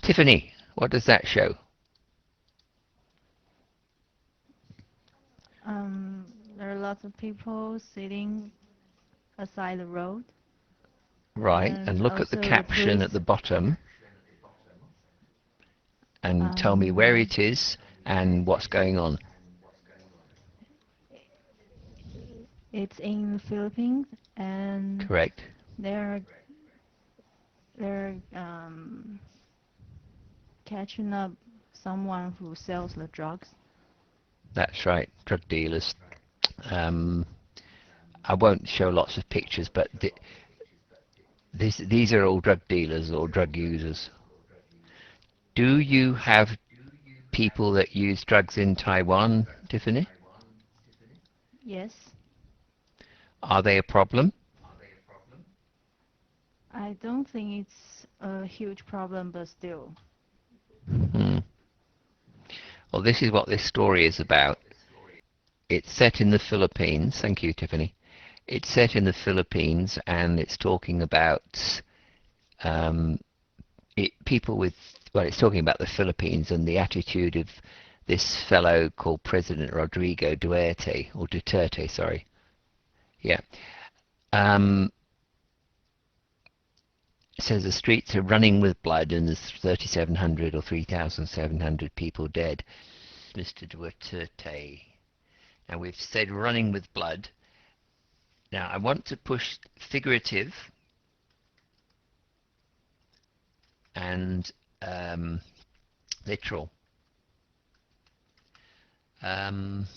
Tiffany, what does that show? There are lots of people sitting aside the road, Right, and and look at the also the caption at police. the bottom and tell me where Um, it is and what's going on. it's in the Philippines, and Correct? they're catching up someone who sells the drugs. That's right, drug dealers. Um, I won't show lots of pictures, but these are all drug dealers or drug users. Do you have people that use drugs in Taiwan, Tiffany? Yes, Are they a problem? I don't think it's a huge problem, but still. Hmm. Well, this is what this story is about. It's set in the Philippines. Thank you, Tiffany. It's set in the Philippines, and it's talking about um, people with. Well, it's talking about the Philippines and the attitude of this fellow called President Rodrigo Duterte, sorry. Yeah. Um, it says the streets are running with blood and there's 3,700 or 3,700 people dead. Mr. Duterte. Now we've said running with blood. Now I want to push figurative and literal. Um,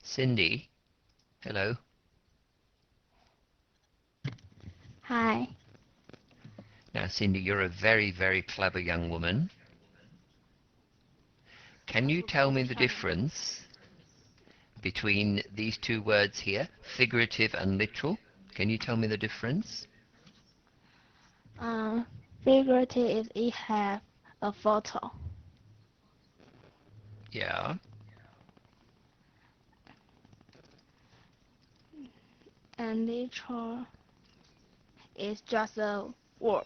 Cindy, hello. Hi. Now Cindy, you're a very, very clever young woman. Can you tell me the difference between these two words here, figurative and literal? Can you tell me the difference? Um, Figurative is it have a photo, Yeah. and literal is just a word.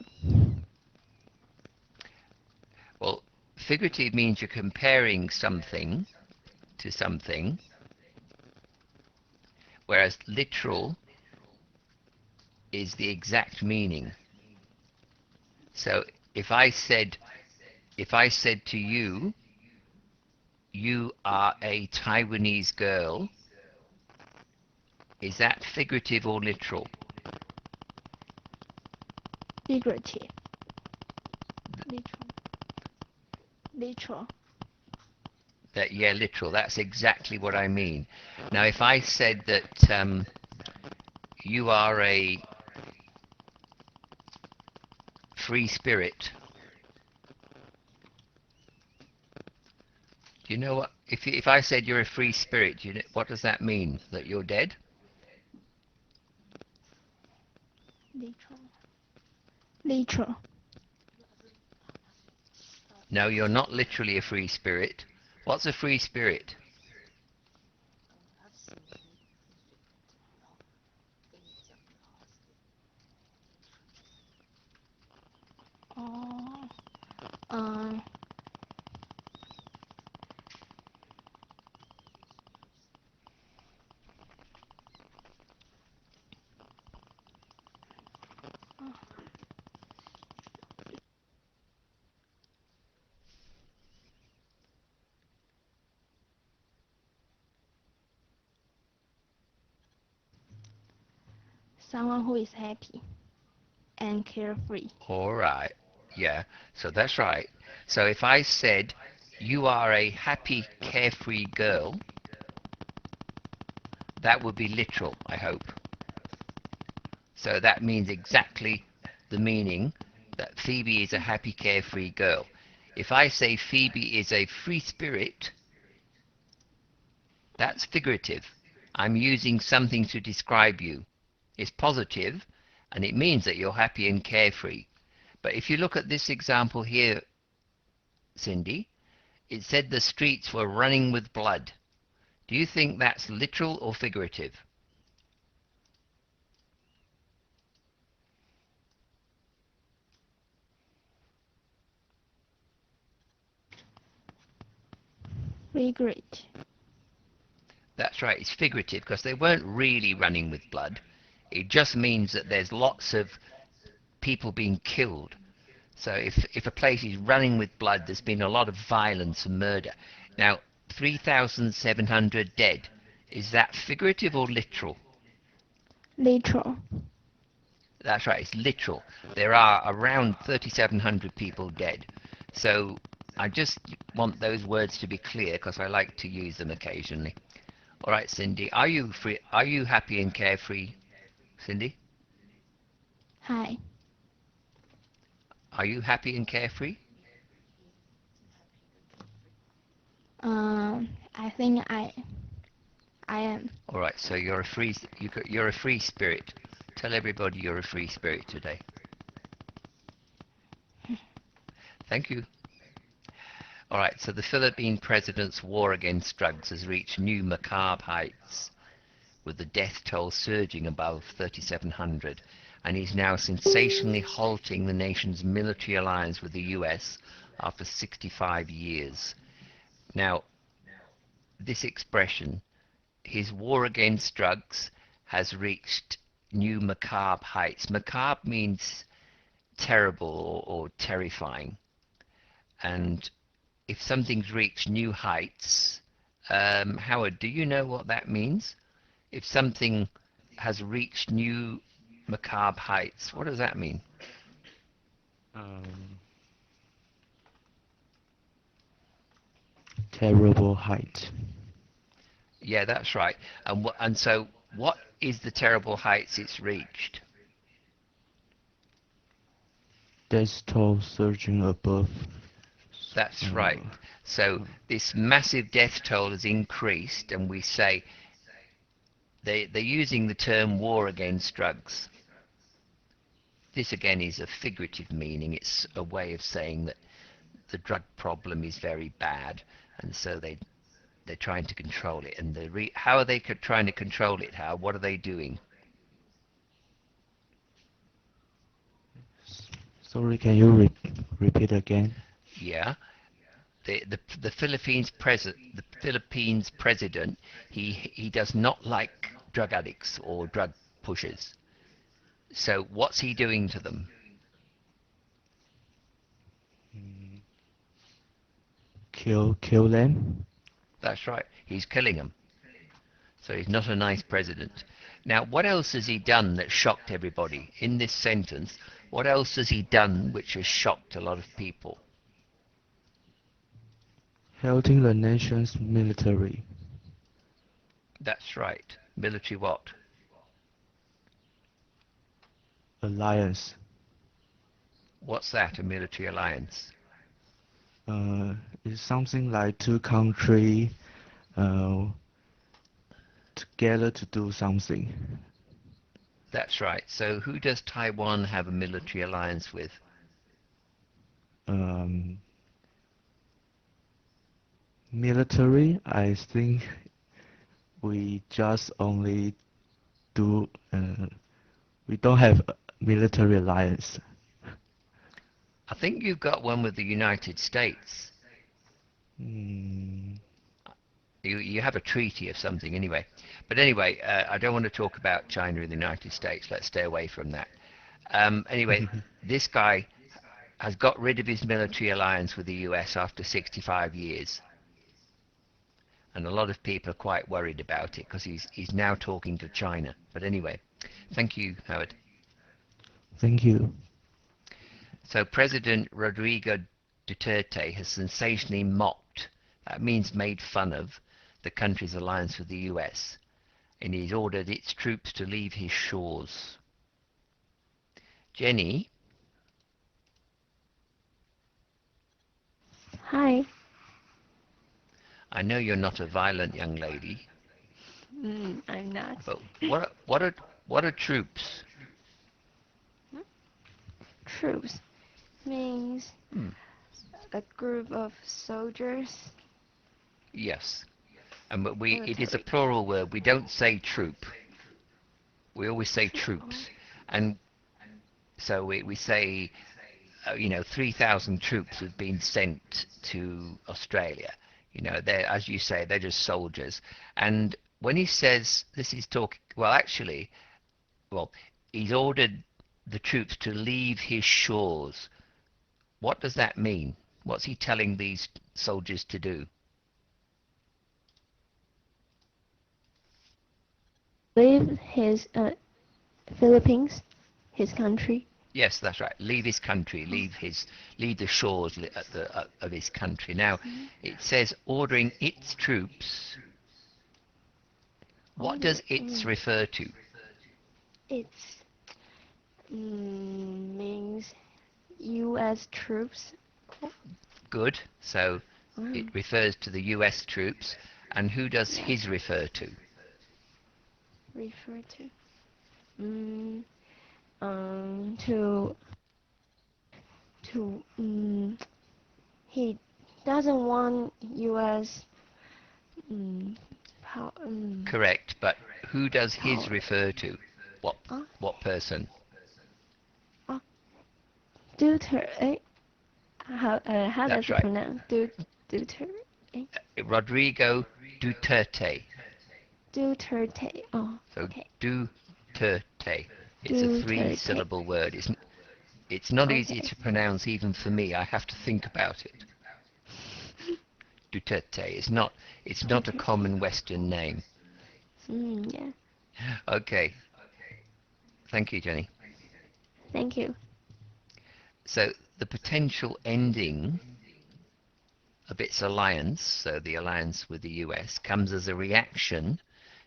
Well, figurative means you're comparing something to something, whereas literal is the exact meaning. So if I said to you, you are a Taiwanese girl, is that figurative or literal? Figurative, literal, literal. That yeah, literal. That's exactly what I mean. Now, if I said that you are a free spirit, do you know what? If I said you're a free spirit, do you know, what does that mean? That you're dead? Literal, literal. No, you're not literally a free spirit. What's a free spirit? Oh, um, someone who is happy and carefree. All right. Yeah. So that's right. So if I said you are a happy, carefree girl, that would be literal, I hope. So that means exactly the meaning that Phoebe is a happy, carefree girl. If I say Phoebe is a free spirit, that's figurative. I'm using something to describe you. It's positive, and it means that you're happy and carefree. But if you look at this example here, Cindy, it said the streets were running with blood. Do you think that's literal or figurative? Figurative. That's right, it's figurative because they weren't really running with blood. It just means that there's lots of people being killed. So if a place is running with blood, there's been a lot of violence and murder. Now, 3,700 dead. Is that figurative or literal? Literal. That's right, it's literal. There are around 3,700 people dead. So I just want those words to be clear because I like to use them occasionally. All right, Cindy, are you free? Are you happy and carefree, Cindy? Hi. Are you happy and carefree? I think I am. All right, so you're a you're a free spirit. Tell everybody you're a free spirit today. Thank you. All right, so the Philippine president's war against drugs has reached new macabre heights, with the death toll surging above 3,700, and he's now sensationally halting the nation's military alliance with the US after 65 years. Now, this expression, his war against drugs, has reached new macabre heights. Macabre means terrible or terrifying. And if something's reached new heights, Howard, do you know what that means? If something has reached new macabre heights, what does that mean? Terrible height. Yeah, that's right. And so, what is the terrible heights it's reached? Death toll surging above. That's right. So this massive death toll has increased, and we say they're using the term war against drugs. This again is a figurative meaning. It's a way of saying that the drug problem is very bad, and so they're trying to control it. And how are they trying to control it? How? What are they doing? Sorry, can you repeat again? Yeah. The Philippines president, he does not like drug addicts or drug pushers. So what's he doing to them? Kill them? That's right, he's killing them. So he's not a nice president. Now, what else has he done that shocked everybody? In this sentence, what else has he done which has shocked a lot of people? Helping the nation's military. That's right. Military what? Alliance. What's that, a military alliance? It's something like two countries together to do something. That's right. So who does Taiwan have a military alliance with? Military, I think we just only do, we don't have a military alliance. I think you've got one with the United States. Mm, You have a treaty of something anyway. But anyway, I don't want to talk about China and the United States. Let's stay away from that. Anyway, this guy has got rid of his military alliance with the US after 65 years. And a lot of people are quite worried about it because he's now talking to China. But anyway, thank you, Howard. Thank you. So President Rodrigo Duterte has sensationally mocked, that means made fun of, the country's alliance with the US, and he's ordered its troops to leave his shores. Jenny? Hi. I know you're not a violent young lady, I'm not. but what are troops? Troops means Hmm. a group of soldiers. Yes, and but it is a Military. plural word. We don't say troop. We always say troops, and so we say, 3,000 troops have been sent to Australia. You know, they're, as you say, they're just soldiers. And when he says this is talking, well, actually, well, he's ordered the troops to leave his shores. What does that mean? What's he telling these soldiers to do? Leave his Philippines, his country. Yes, that's right. Leave his country, leave the shores of his country. Now, it says ordering its troops. What does its refer to? It's means U.S. troops. Good. So it refers to the U.S. troops. And who does his refer to? Refer to. To he doesn't want U.S. Correct. But who does his power. refer to? What Uh, what person? Duterte. How does That's it right. pronounce? Duterte. Rodrigo Duterte. Duterte. Oh, So okay. Duterte. It's a Duterte. three-syllable word. It's not easy Okay. to pronounce even for me. I have to think about it. Duterte. It's not a common Western name. Yeah. Okay. Thank you, Jenny. Thank you. So the potential ending of its alliance, so the alliance with the US, comes as a reaction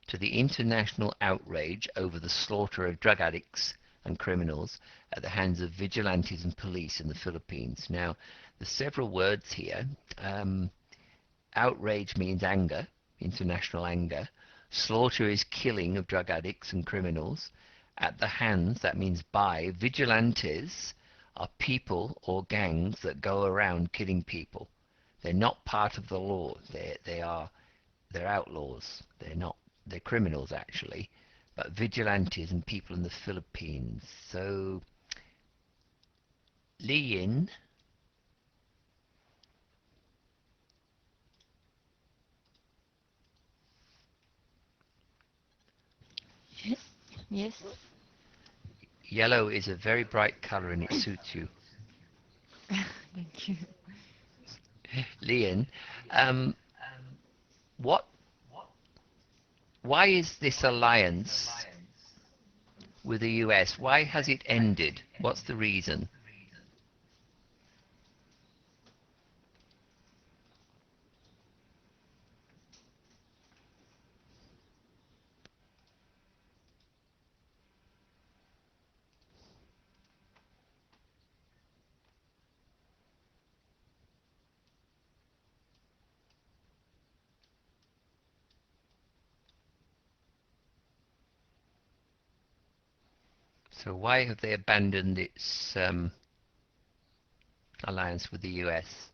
to the international outrage over the slaughter of drug addicts and criminals at the hands of vigilantes and police in the Philippines. Now, there's several words here. Outrage means anger, international anger. Slaughter is killing of drug addicts and criminals. At the hands, that means by. Vigilantes are people or gangs that go around killing people. They're not part of the law. They're outlaws. They're criminals actually. But vigilantes and people in the Philippines. So Li Yin. Yes. Yellow is a very bright color and it suits you. Thank you. Lian, what? Why is this alliance with the US? Why has it ended? What's the reason? So why have they abandoned its alliance with the US?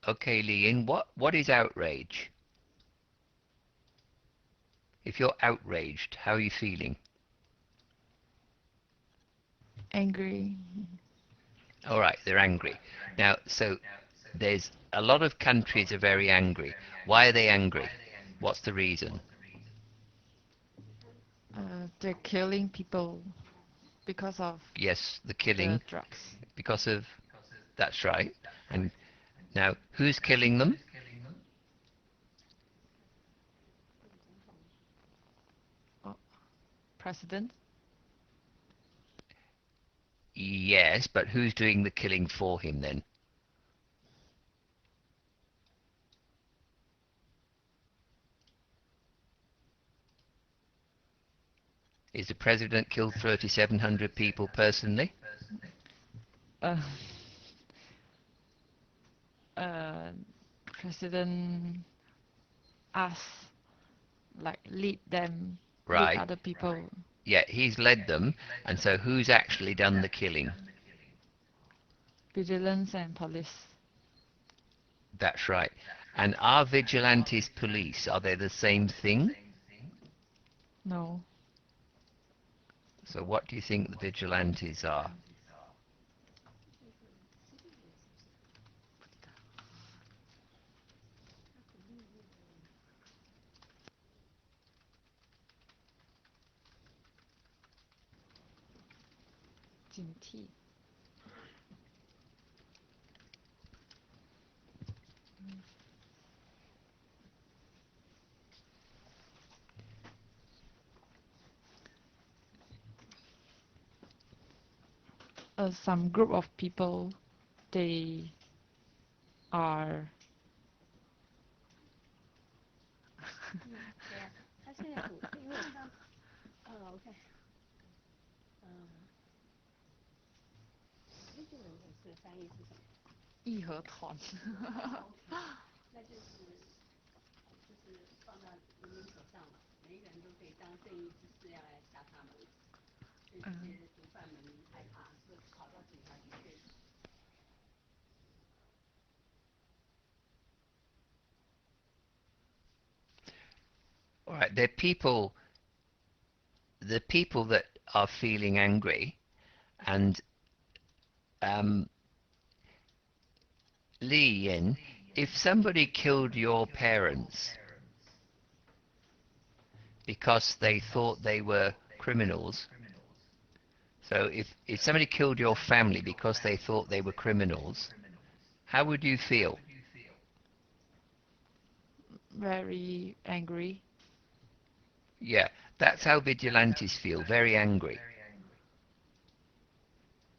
Okay, Lian, what is outrage? If you're outraged, how are you feeling? Angry. All right, they're angry. Now, so there's a lot of countries are very angry. Why are they angry? What's the reason? They're killing people because of Yes, the the killing drugs. because of that's right. And now, who's killing them? Oh, president. Yes, but who's doing the killing for him then? Is the president killed 3,700 people personally? Uh, uh, President us like lead them, lead Right. other people. Yeah, he's led them, and so who's actually done the killing? Vigilance and police. That's right. And are vigilantes police? Are they the same thing? No. So what do you think the vigilantes are? Some group of people, they are 对啊，他现在因为他，OK，这个是翻译是什么？义和团。那就是放到人民手上嘛，每一个人都可以当正义之士要来杀他们，所以这些毒贩们害怕，就跑到警察局去。All right, they're people, the people that are feeling angry, and Li Yin, if somebody killed your parents because they thought they were criminals, so if somebody killed your family because they thought they were criminals, how would you feel? Very angry. Yeah, that's how vigilantes feel, very angry.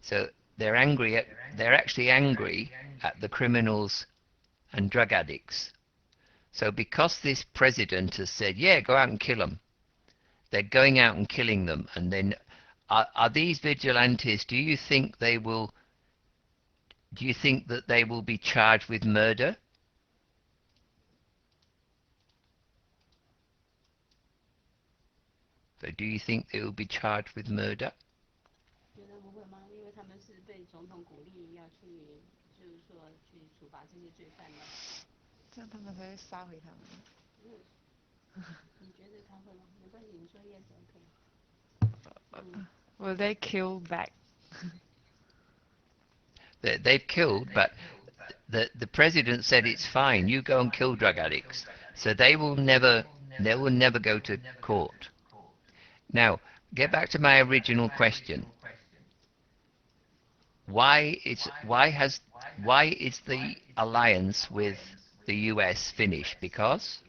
So they're actually angry at the criminals and drug addicts. So because this president has said, yeah, go out and kill them, they're going out and killing them. And then are these vigilantes, do you think that they will be charged with murder? So do you think they will be charged with murder? 觉得不会吗？因为他们是被总统鼓励要去，就是说去处罚这些罪犯的。这样他们才会杀回他们。你觉得他会吗？没关系，你说 yes OK。Will they kill back? They've killed, but the president said it's fine. You go and kill drug addicts. So they will never go to court. Now, get back to my original question. Why is the alliance with the US finished? Because?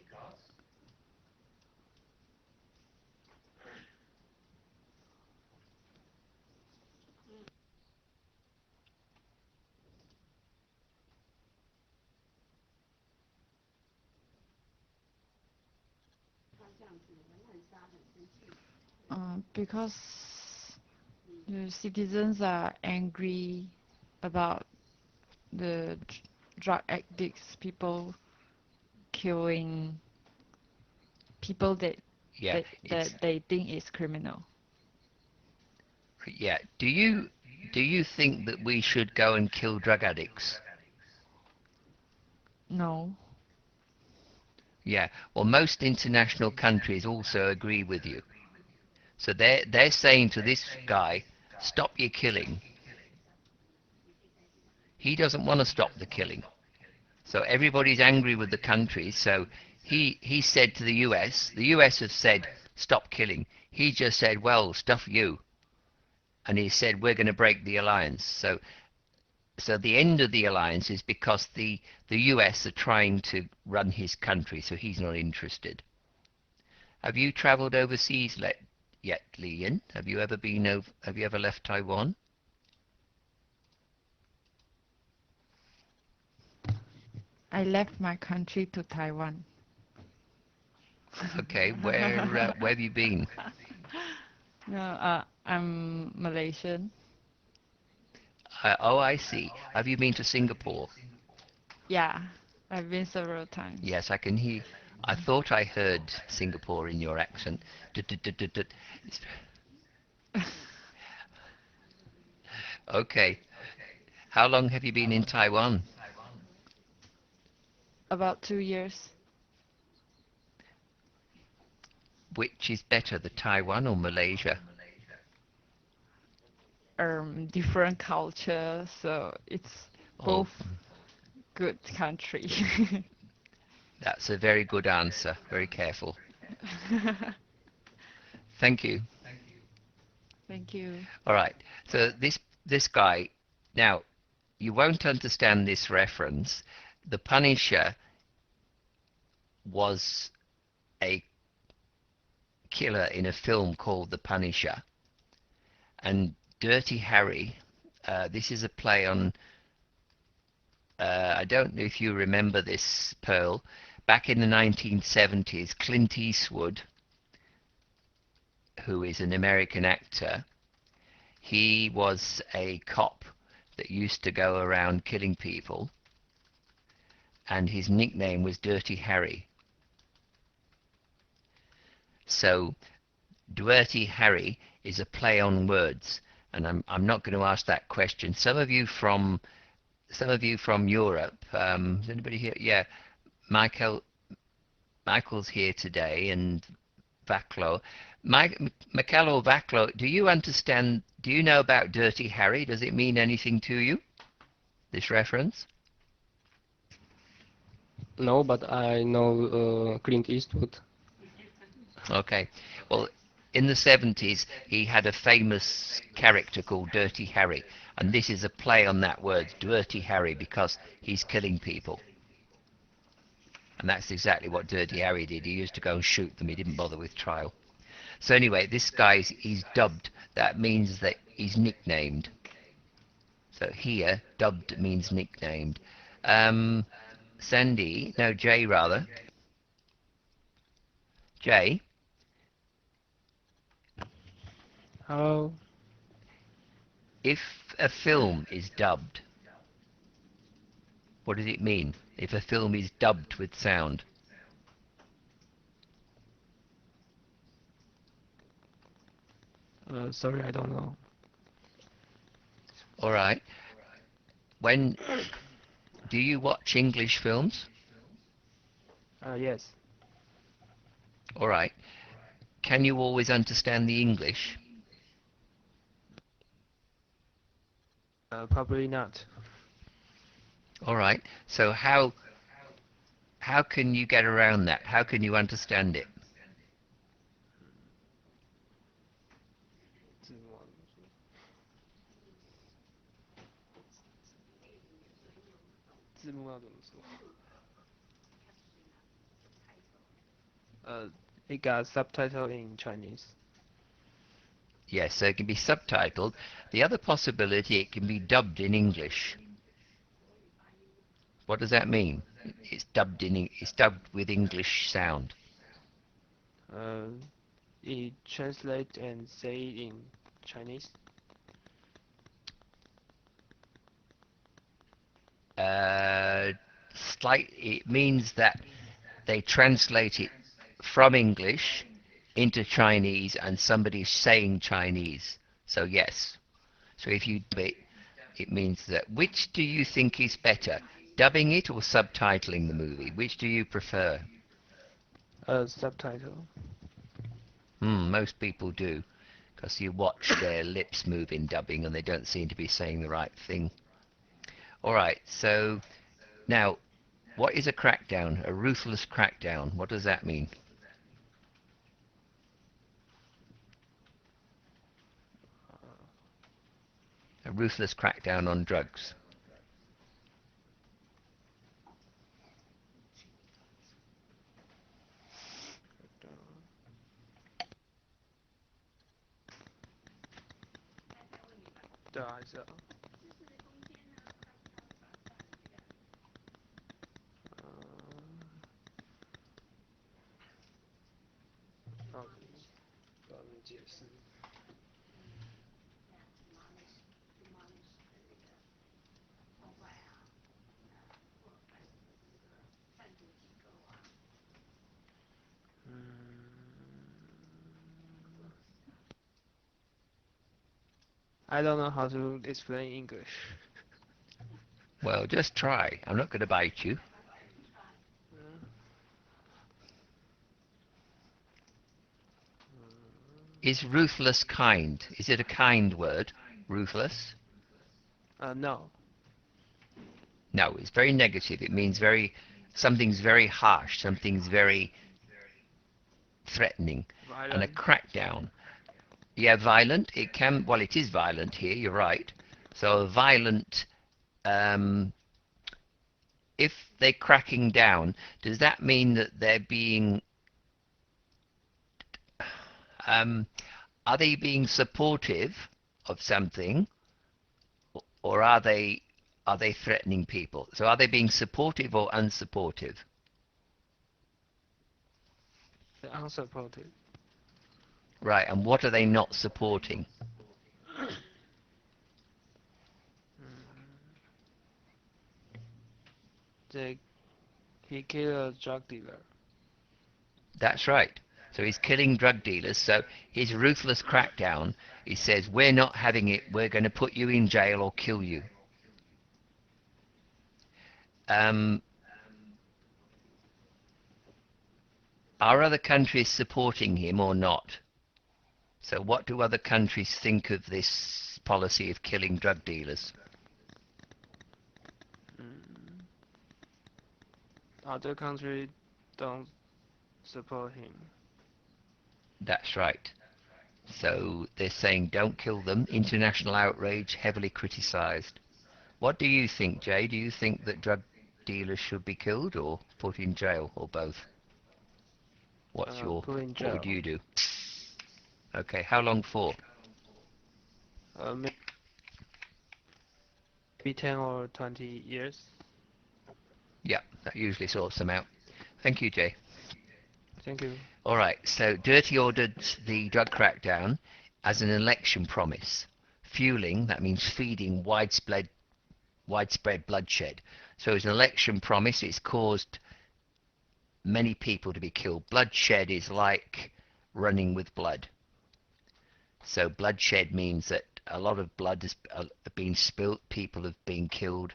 Because the citizens are angry about the drug addicts, people killing people that Yeah, they think is criminal. yeah. Do you think that we should go and kill drug addicts? No. Yeah. Well, most international countries also agree with you. So they're saying to this guy, stop your killing. He doesn't want to stop the killing. So everybody's angry with the country. So he said to the US have said, stop killing. He just said, well, stuff you. And he said, we're going to break the alliance. So the end of the alliance is because the US are trying to run his country, so he's not interested. Have you travelled overseas yet, Lian? Have you ever left Taiwan? I left my country to Taiwan. Okay, where have you been? No, I'm Malaysian. Oh, I see. Have you been to Singapore? Yeah, I've been several times. Yes, I can hear. I thought I heard Singapore in your accent. Okay. How long have you been in Taiwan? About 2 years. Which is better, the Taiwan or Malaysia? Different culture, so it's Oh, both good country. that's a very good answer. Very careful. Thank you. Thank you. All right. So this guy, now you won't understand this reference. The Punisher was a killer in a film called The Punisher, and Dirty Harry. This is a play on. I don't know if you remember this, Pearl. Back in the 1970s, Clint Eastwood, who is an American actor, he was a cop that used to go around killing people, and his nickname was Dirty Harry. So Dirty Harry is a play on words, and I'm not going to ask that question. Some of you from Europe. Is anybody here? Yeah, Michael's here today, and Vaclo. Michael or Vaclo, do you understand? Do you know about Dirty Harry? Does it mean anything to you? This reference? No, but I know Clint Eastwood. Okay. Well, in the 70s, he had a famous character called Dirty Harry, and this is a play on that word, Dirty Harry, because he's killing people. And that's exactly what Dirty Harry did. He used to go and shoot them. He didn't bother with trial. So anyway, this guy's he's dubbed. That means that he's nicknamed. So here, dubbed means nicknamed. Sandy, no, Jay rather. Jay, Hello. if a film is dubbed, what does it mean? If a film is dubbed with sound? Sorry, I don't know. All right. When do you watch English films? Yes. All right. Can you always understand the English? Probably not. All right. So how can you get around that? How can you understand it? 字幕要怎么说？It got subtitle in Chinese. Yes, so it can be subtitled. The other possibility, it can be dubbed in English. What does that mean? It's dubbed with English sound. It translate and say in Chinese. It means that they translate it from English into Chinese and somebody's saying Chinese. So yes. So if you dub it, it means that. Which do you think is better, dubbing it or subtitling the movie? Which do you prefer? Subtitle. Most people do, because you watch their lips move in dubbing and they don't seem to be saying the right thing. All right, so now, what is a crackdown? A ruthless crackdown. What does that mean? A ruthless crackdown on drugs. I don't know how to explain English. Well, just try. I'm not going to bite you. Is ruthless kind? Is it a kind word? Ruthless? No. No, it's very negative. It means something's very harsh, something's very threatening. And a Violent. crackdown. Yeah, violent. It can, well, it is violent here, you're right. So a violent, if they're cracking down, does that mean that they're being, are they being supportive of something, or are they threatening people? So are they being supportive or unsupportive? Unsupported. Right, and what are they not supporting? He killed a drug dealer. That's right. So he's killing drug dealers. So his ruthless crackdown, he says, we're not having it. We're going to put you in jail or kill you. Are other countries supporting him or not? So what do other countries think of this policy of killing drug dealers? Other countries don't support him. That's right. So they're saying don't kill them. International outrage, heavily criticised. What do you think, Jay? Do you think that drug dealers should be killed or put in jail or both? Put in What would jail. you do? Okay, how long for? Maybe 10 or 20 years. Yeah, that usually sorts them out. Thank you, Jay. Thank you. All right, so Dirty ordered the drug crackdown as an election promise. Fueling, that means feeding widespread bloodshed. So as an election promise, it's caused many people to be killed. Bloodshed is like running with blood. So bloodshed means that a lot of blood has been spilt, people have been killed,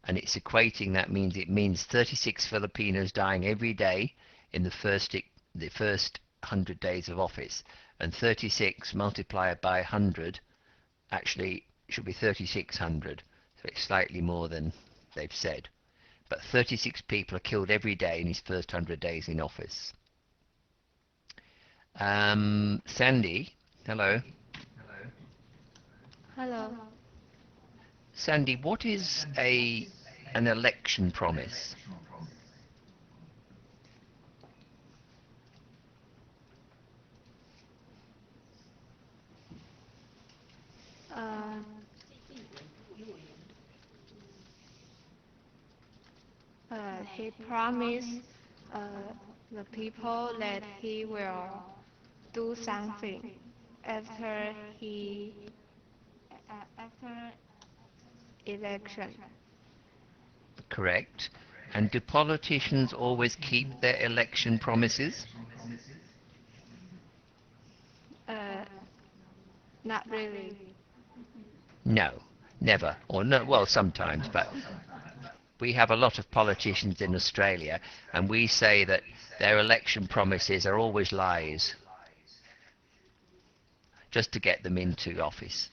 and it's equating, that means it means 36 Filipinos dying every day in the first 100 days of office. And 36 multiplied by 100 actually should be 3600. So it's slightly more than they've said. But 36 people are killed every day in his first 100 days in office. Sandy, hello. Hello. Sandy, what is an election promise? He promised the people that he will do something after after election. Correct. And do politicians always keep their election promises? Not really. No, never. Or no, well, sometimes, but we have a lot of politicians in Australia, and we say that their election promises are always lies, just to get them into office.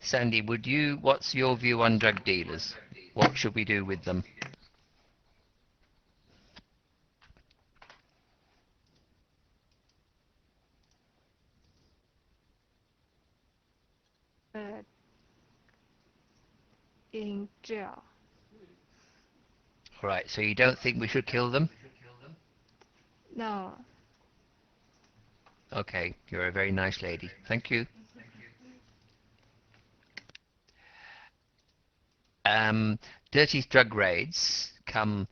Sandy, what's your view on drug dealers? What should we do with them? In jail. All right, so you don't think we should kill them? No. Okay, you're a very nice lady. Thank you. Dirty's drug raids come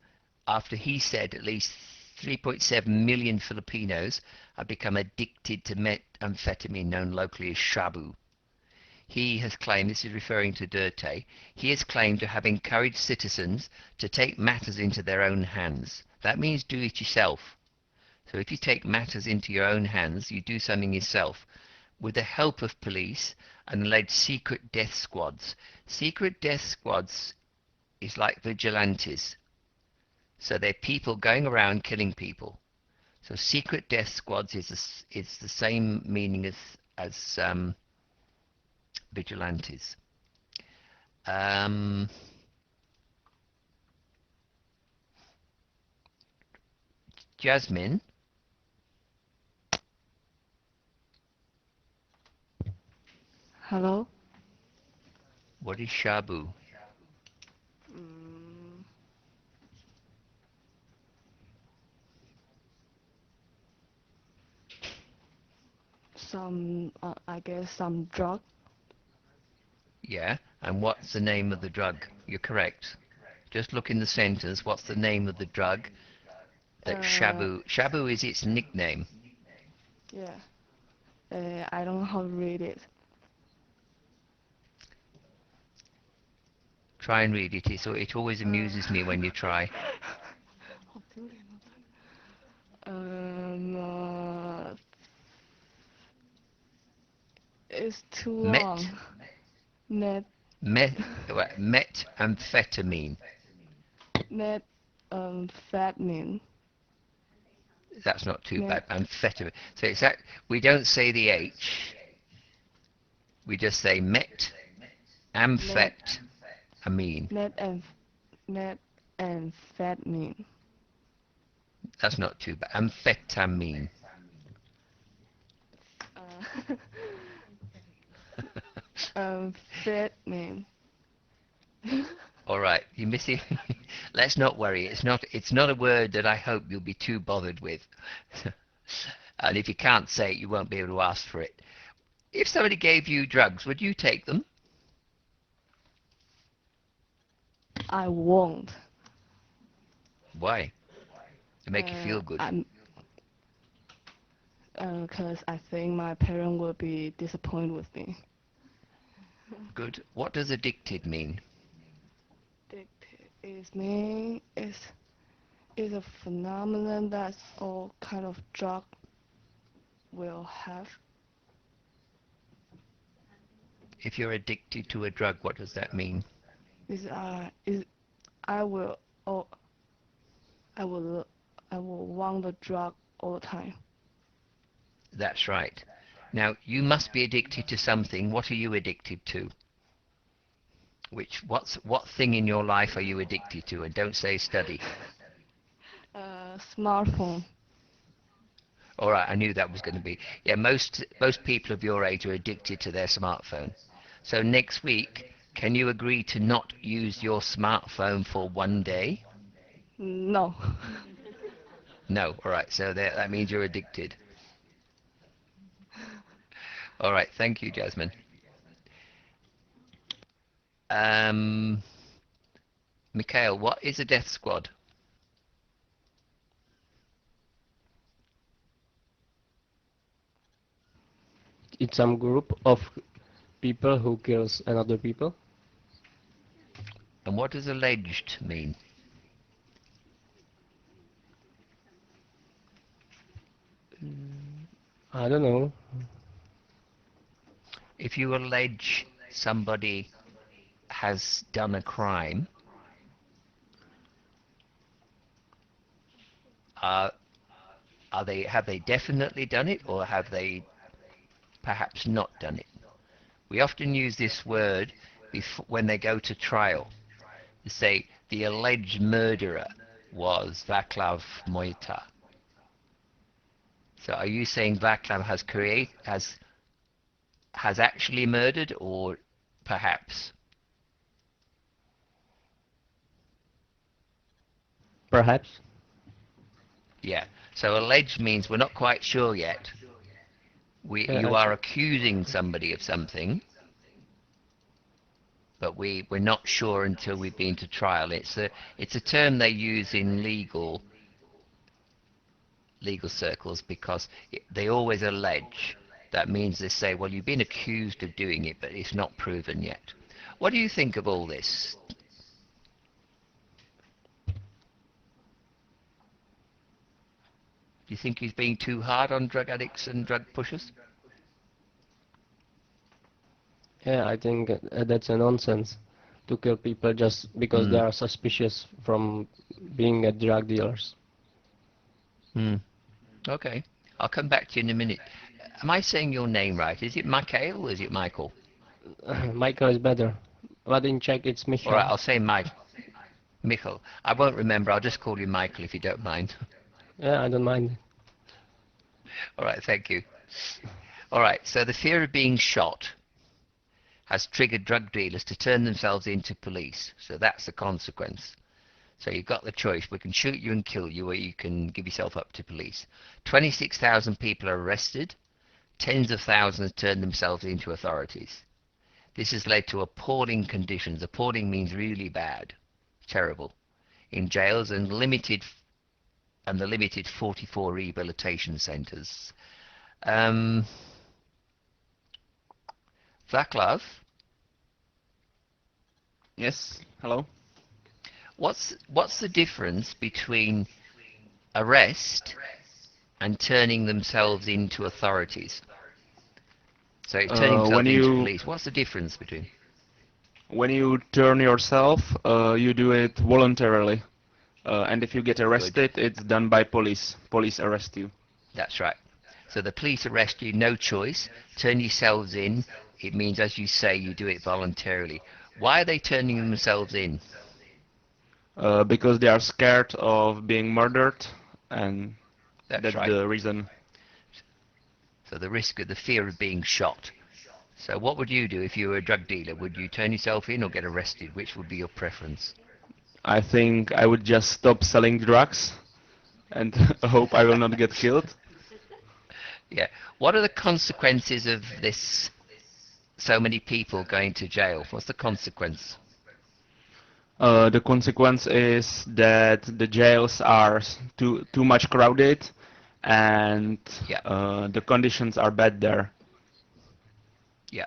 after he said at least 3.7 million Filipinos have become addicted to methamphetamine, known locally as shabu. He has claimed, this is referring to Duterte, he has claimed to have encouraged citizens to take matters into their own hands. That means do it yourself. So if you take matters into your own hands, you do something yourself. with the help of police and led secret death squads. Secret death squads is like vigilantes. So they're people going around killing people. So secret death squads is the same meaning as vigilantes. Jasmine, Hello? what is shabu? Mm, I guess some drug. Yeah, and what's the name of the drug? You're correct. Just look in the sentence. What's the name of the drug that Uh, Shabu is its nickname. yeah. I don't know how to read it. Try and read it. It always amuses me when you try. 好丢脸哦。Um, uh, it's too long. Met, Net, met, methamphetamine. net, fattening. That's not too Net, bad. Amphetamine. So it's that we don't say the H. We just say met, net, amphetamine. net and fattening. That's not too bad. Amphetamine. Uh, fattening. All right, you're missing. Let's not worry. It's not a word that I hope you'll be too bothered with. And if you can't say it, you won't be able to ask for it. If somebody gave you drugs, would you take them? I won't. Why? To make you feel good. Because I think my parents will be disappointed with me. Good. What does addicted mean? Addicted is a phenomenon that all kind of drug will have. If you're addicted to a drug, what does that mean? Is I will oh I will want the drug all the time. That's right. Now, you must be addicted to something. What are you addicted to? What thing in your life are you addicted to? And don't say study. Smartphone. All right, I knew that was going to be. Yeah, most people of your age are addicted to their smartphone. So next week, can you agree to not use your smartphone for one day? No. No. All right. So that means you're addicted. All right. Thank you, Jasmine. Mikhail, what is a death squad? It's some group of people who kills another people. And what does alleged mean? I don't know. If you allege somebody has done a crime, have they definitely done it, or have they perhaps not done it? We often use this word when they go to trial. They say the alleged murderer was Vaclav Mojta. So are you saying Vaclav has actually murdered, or perhaps? Perhaps. Yeah. So alleged means we're not quite sure yet. You are accusing somebody of something, but we're not sure until we've been to trial. It's a term they use in legal circles because they always allege. That means they say, well, you've been accused of doing it, but it's not proven yet. What do you think of all this? Do you think he's being too hard on drug addicts and drug pushers? Yeah, I think that's a nonsense to kill people just because they Mm. are suspicious from being drug dealers. Mm. Okay. I'll come back to you in a minute. Am I saying your name right? Is it Michael or is it Michael? Michael is better, but in Czech it's All right, Michal. I'll say Mike. Michael. I won't remember. I'll just call you Michael if you don't mind. Yeah, I don't mind. All right, thank you. All right, so the fear of being shot has triggered drug dealers to turn themselves into police. So that's the consequence. So you've got the choice. We can shoot you and kill you, or you can give yourself up to police. 26,000 people are arrested. Tens of thousands turn themselves into authorities. This has led to appalling conditions. Appalling means really bad, terrible, in jails and the limited 44 rehabilitation centres. Vaclav, Yes, hello. what's the difference between arrest and turning themselves into authorities? So turning When themselves into you police. What's the difference between? when you turn yourself, you do it voluntarily, and if you get Good. arrested, it's done by police. Police arrest you. That's right. So the police arrest you, no choice. Turn yourselves in. It means, as you say, you do it voluntarily. Why are they turning themselves in? Because they are scared of being murdered, and That's that's right. the reason. So the risk of the fear of being shot. So what would you do if you were a drug dealer? Would you turn yourself in or get arrested? Which would be your preference? I think I would just stop selling drugs and hope I will not get killed. Yeah. What are the consequences of this? So many people going to jail. What's the consequence? The consequence is that the jails are too much crowded, and Yeah. the conditions are bad there. Yeah.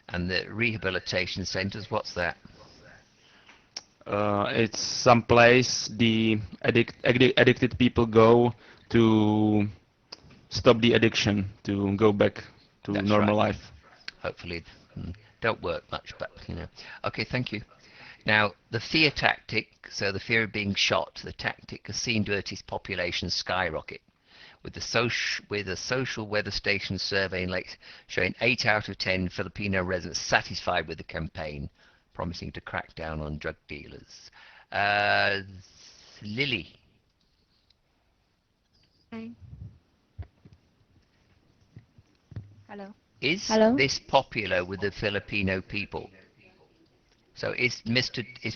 And the rehabilitation centres, what's that? It's some place the addicted people go to stop the addiction, to go back to That's right. normal life. Hopefully, don't work much, but Okay, thank you. Now, the fear tactic, so the fear of being shot, the tactic has seen Dirty's population skyrocket, with a social weather station survey in late showing 8 out of 10 Filipino residents satisfied with the campaign, promising to crack down on drug dealers. Lily, Hi. Hello. is Hello. this popular with the Filipino people? So is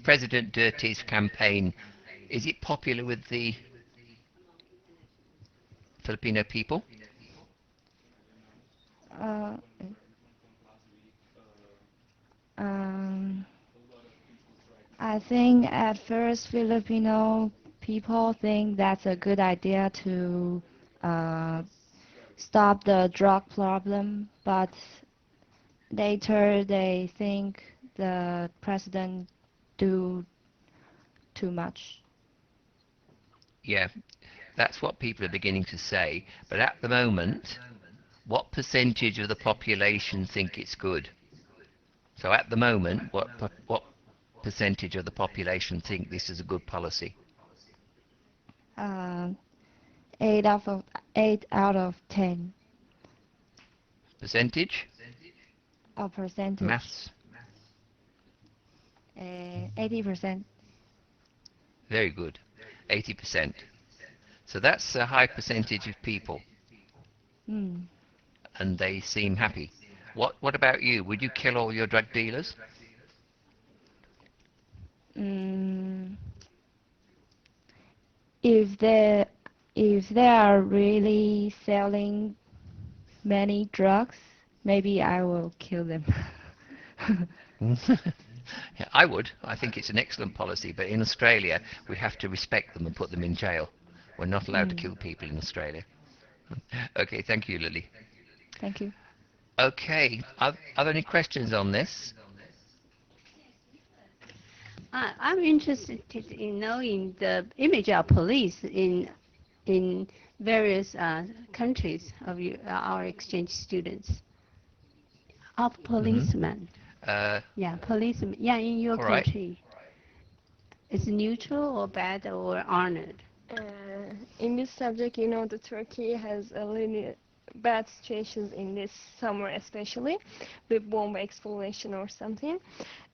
President Dirty's campaign, is it popular with the Filipino people? Uh, um, I think at first Filipino people think that's a good idea to uh, stop the drug problem, but later they think the president do too much. Yeah, that's what people are beginning to say. But at the moment, what percentage of the population think it's good? So at the moment, what percentage of the population think this is a good policy? Uh, 8 out of 10 Percentage? of percentage. Maths? 80%. Very good. 80%. So that's a high percentage of people, Mm. and they seem happy. What about you? Would you kill all your drug dealers? Mm. If they if they are really selling many drugs, maybe I will kill them. Yeah, I would. I think it's an excellent policy, but in Australia, we have to respect them and put them in jail. We're not allowed to Mm. kill people in Australia. Okay, thank you, Lily. Thank you. Okay, are there any questions on this? I'm interested in knowing the image of police in various countries of our exchange students, of Hmm. policemen. Yeah, policeman. Yeah, in your All right. country, is neutral or bad or honored? In this subject, the Turkey has a little bad situations in this summer, especially with bomb explosion or something.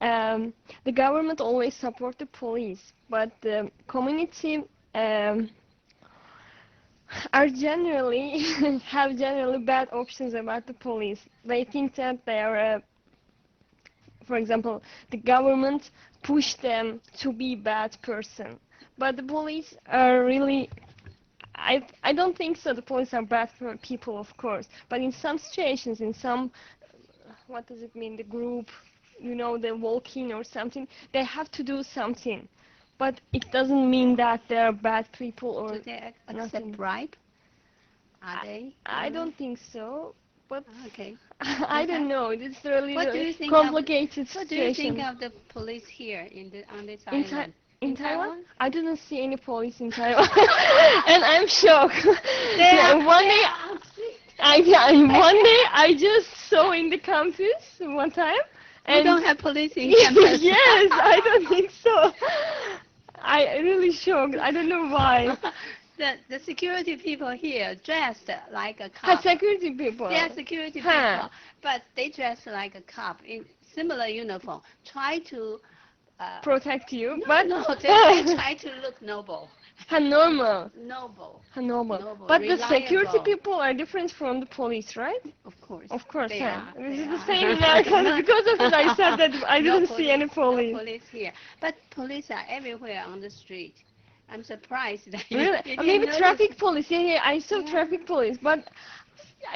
The government always support the police, but the community are generally have generally bad options about the police. They think that they are, for example, the government push them to be bad person, but the police are really. I don't think so. The police are bad for people, of course, but in some situations, in some, what does it mean? The group, they're walking or something. They have to do something, but it doesn't mean that they're bad people or Do they accept nothing. bribe? Are they? I don't think so, but Okay. I don't know. It's really, What do really you think complicated What do you think situation. of the police here on this In, island? in Taiwan? I didn't see any police in Taiwan, and I'm shocked. They are, One day, one day I just saw in the campus one time, we and don't have police in campus. yes, I don't think so. I really shocked. I don't know why. The security people here dressed like a Had cop. security people. They are security Huh. people, but they dress like a cop in similar uniform. Try to Protect you, no, but no, they try to look noble. normal. Noble. Normal. Noble, But the security reliable. people are different from the police, right? Of course. Of course, They yeah. are. This They is the are. same in our country. Because of it, I said that I No didn't see any police. No police here. But police are everywhere on the street. I'm surprised that you, Really? you didn't Maybe notice. traffic police. Yeah, yeah, I saw traffic police. But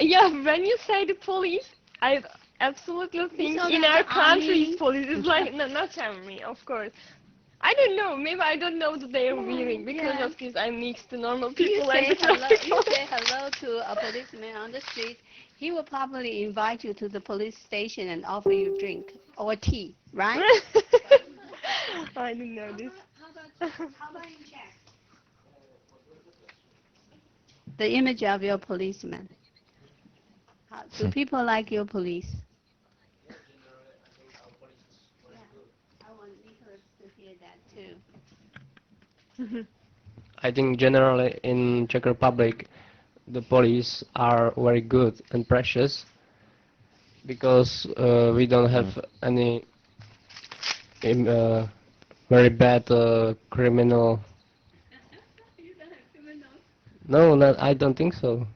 yeah, when you say the police, I absolutely think saw in that our the army- country's police is like not army, of course. I don't know. Maybe I don't know that they are wearing. Because Yeah. of this, I mix the normal You people and say the hello. traffic You police. say hello to a policeman on the street. He will probably invite you to the police station and offer you drink or tea, right? I didn't know this. How about you check the image of your policeman? Do people like your police? I want Nicholas to hear that too. I think generally in Czech Republic, the police are very good and precious because we don't have any very bad criminal. You don't have criminals. No, I don't think so.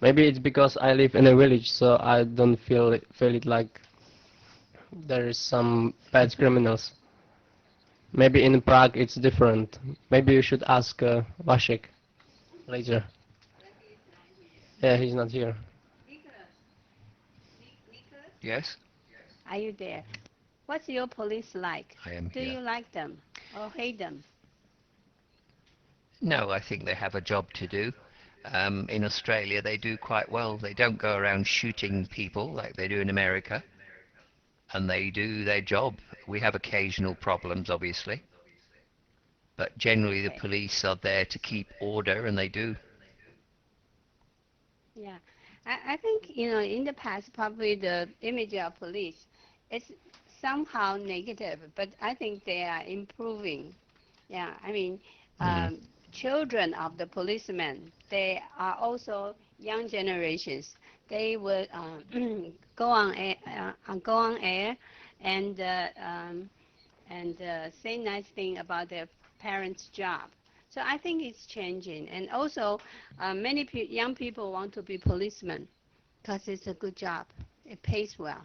Maybe it's because I live in a village, so I don't feel it like there is some bad criminals. Maybe in Prague it's different. Maybe you should ask Vasek later. Yeah, he's not here. Nicholas, Nicholas, Yes, are you there? What's your police like? I am Do here. you like them or hate them? No, I think they have a job to do. In Australia, they do quite well. They don't go around shooting people like they do in America, and they do their job. We have occasional problems, obviously, but generally the Okay. police are there to keep order, and they do. Yeah, I think in the past probably the image of police is somehow negative, but I think they are improving. Yeah, I mean, Mm. children of the policemen, they are also young generations. They will go on air, and say nice thing about their parents' job. So I think it's changing, and also many young people want to be policemen because it's a good job. It pays well.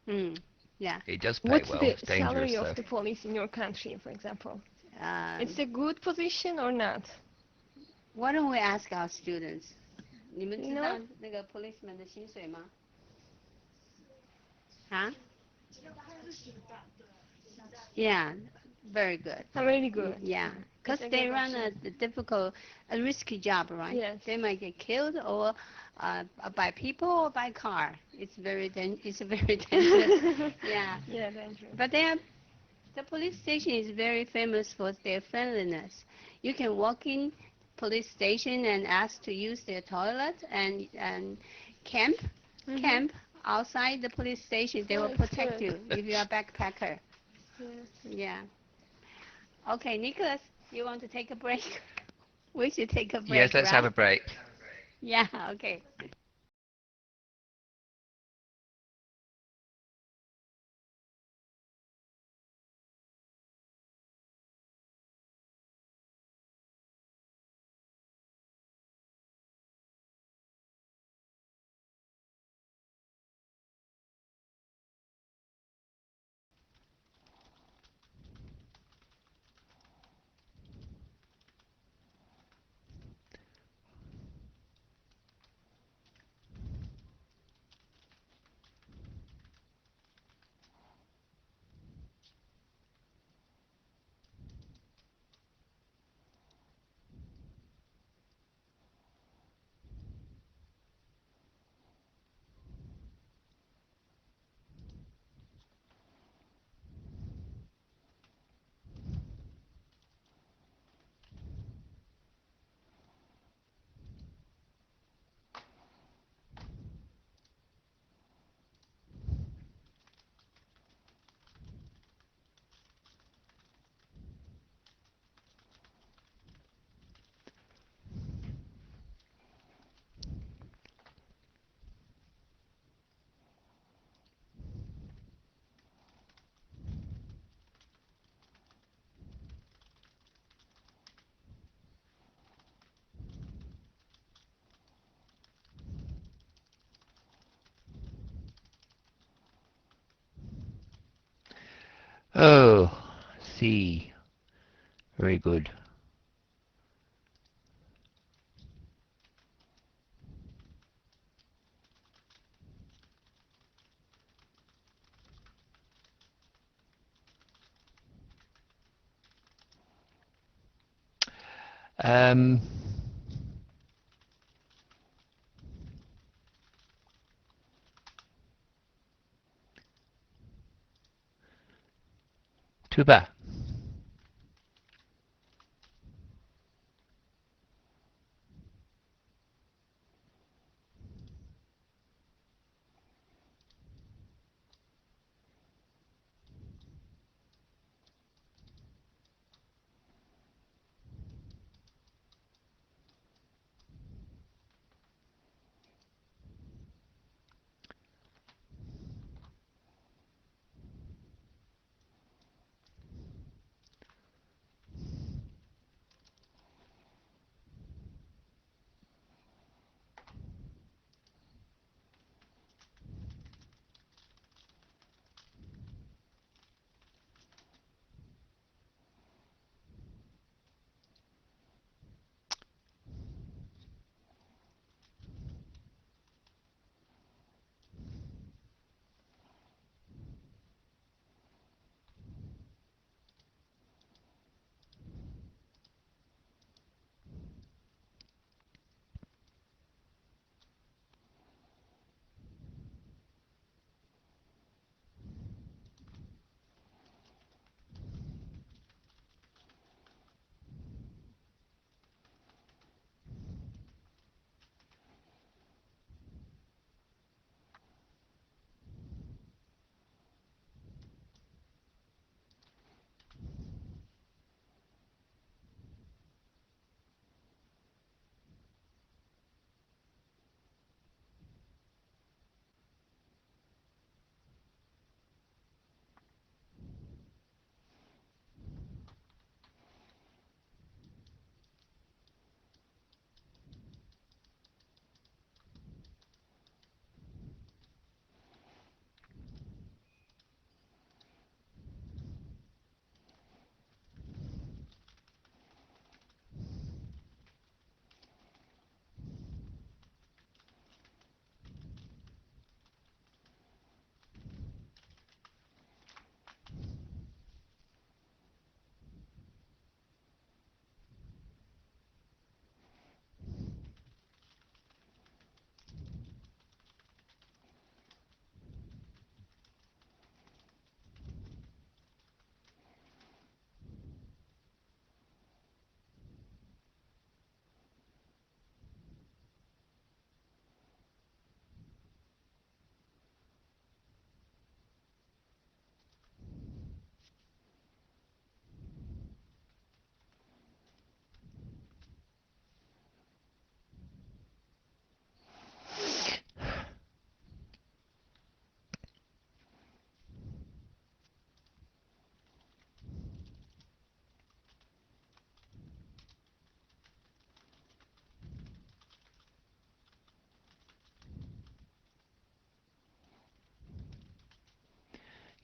Mm, yeah. It does pay What's well. the It's dangerous salary of though. the police in your country, for example? It's Um, a good position or not? Why don't we ask our students? 你们知 You 道 know? 那个 policeman 的薪水吗？啊 Yeah, very good. Very good. Yeah, because It's a they good run option. a difficult, a risky job, right? Yes. They might get killed or by people or by car. It's very dangerous. Yeah. Yeah, dangerous. But the police station is very famous for their friendliness. You can walk in police station and ask to use their toilet and camp outside the police station, they will That's protect good. you if you are a backpacker. Yes. Yeah. Okay, Nicholas, you want to take a break? We should take a Yes, break, let's have right? a break. Yeah, okay. Oh, C. Very good. Um, Tuba.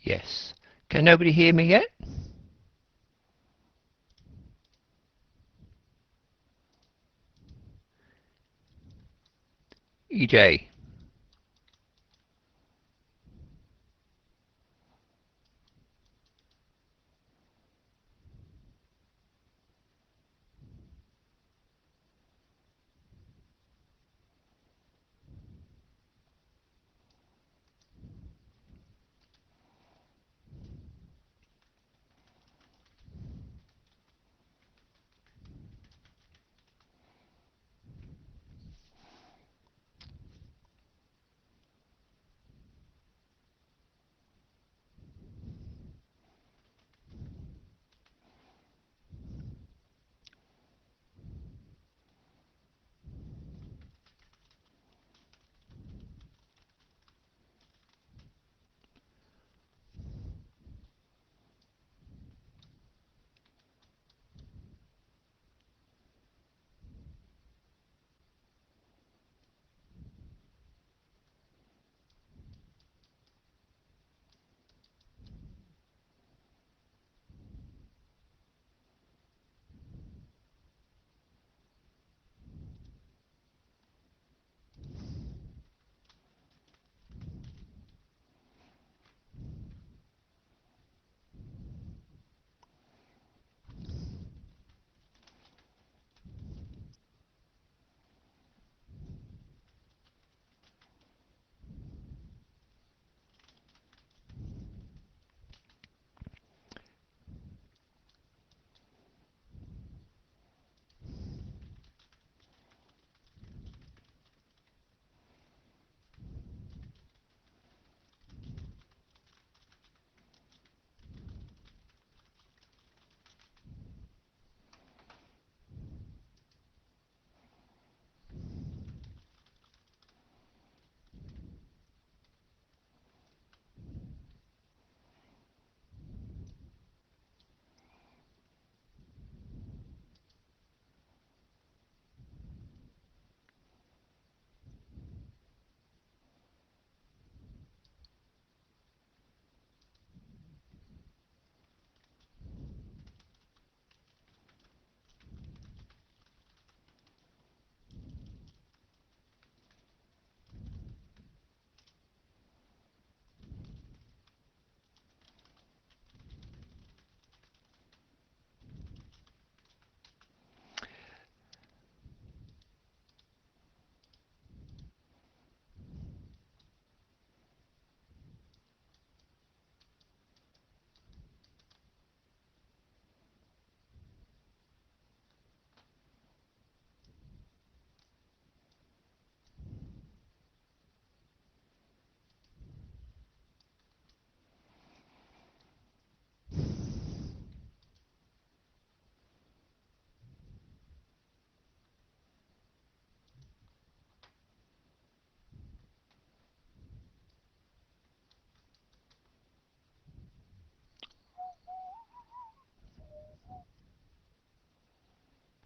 Yes. Can nobody hear me yet? EJ.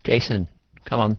Jason, come on.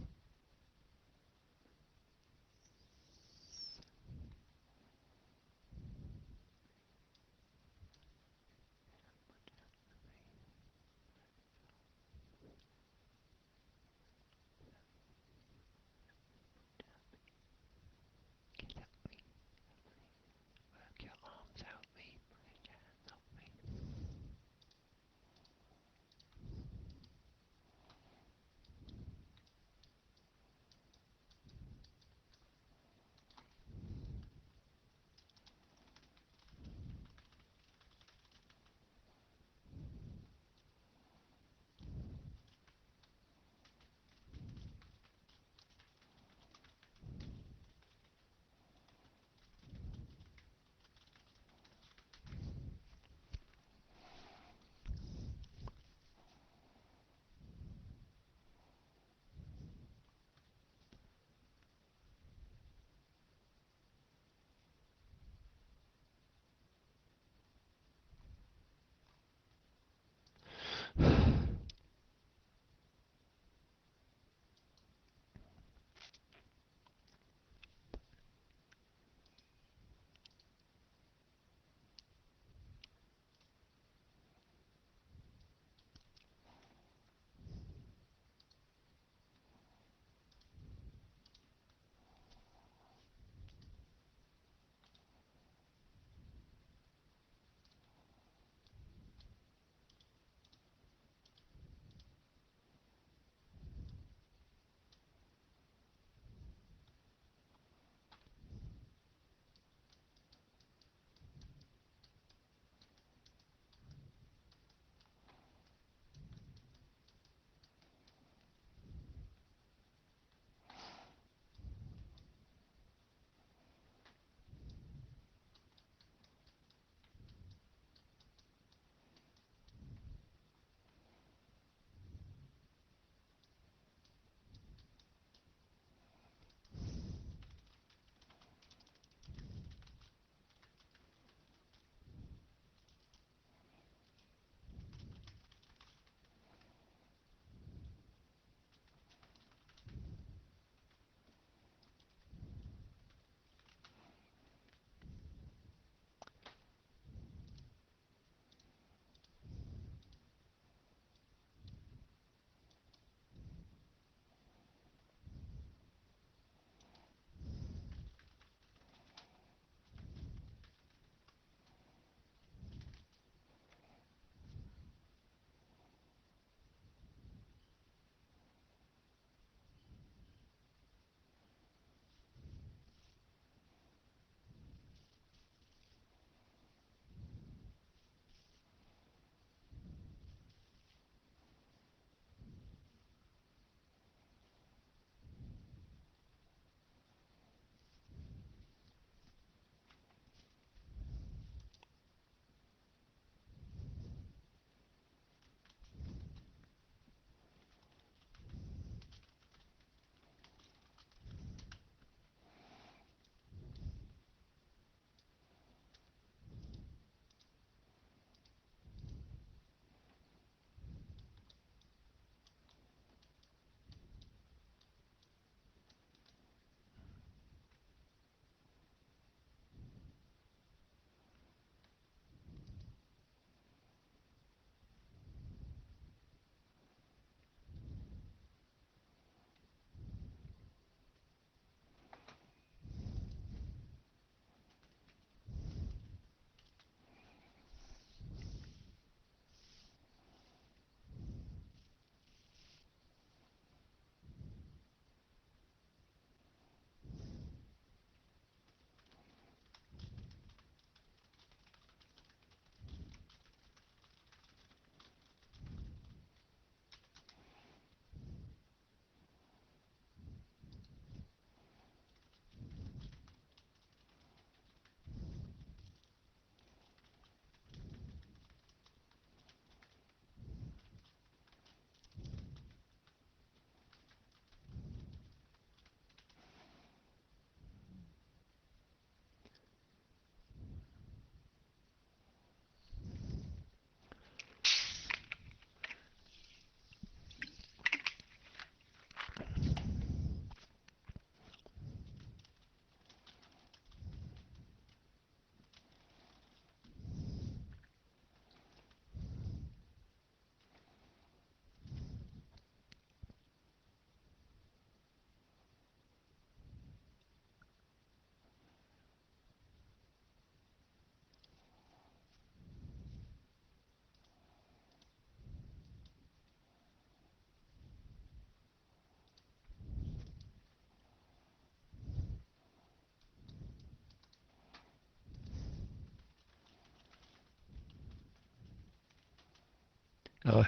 Oh,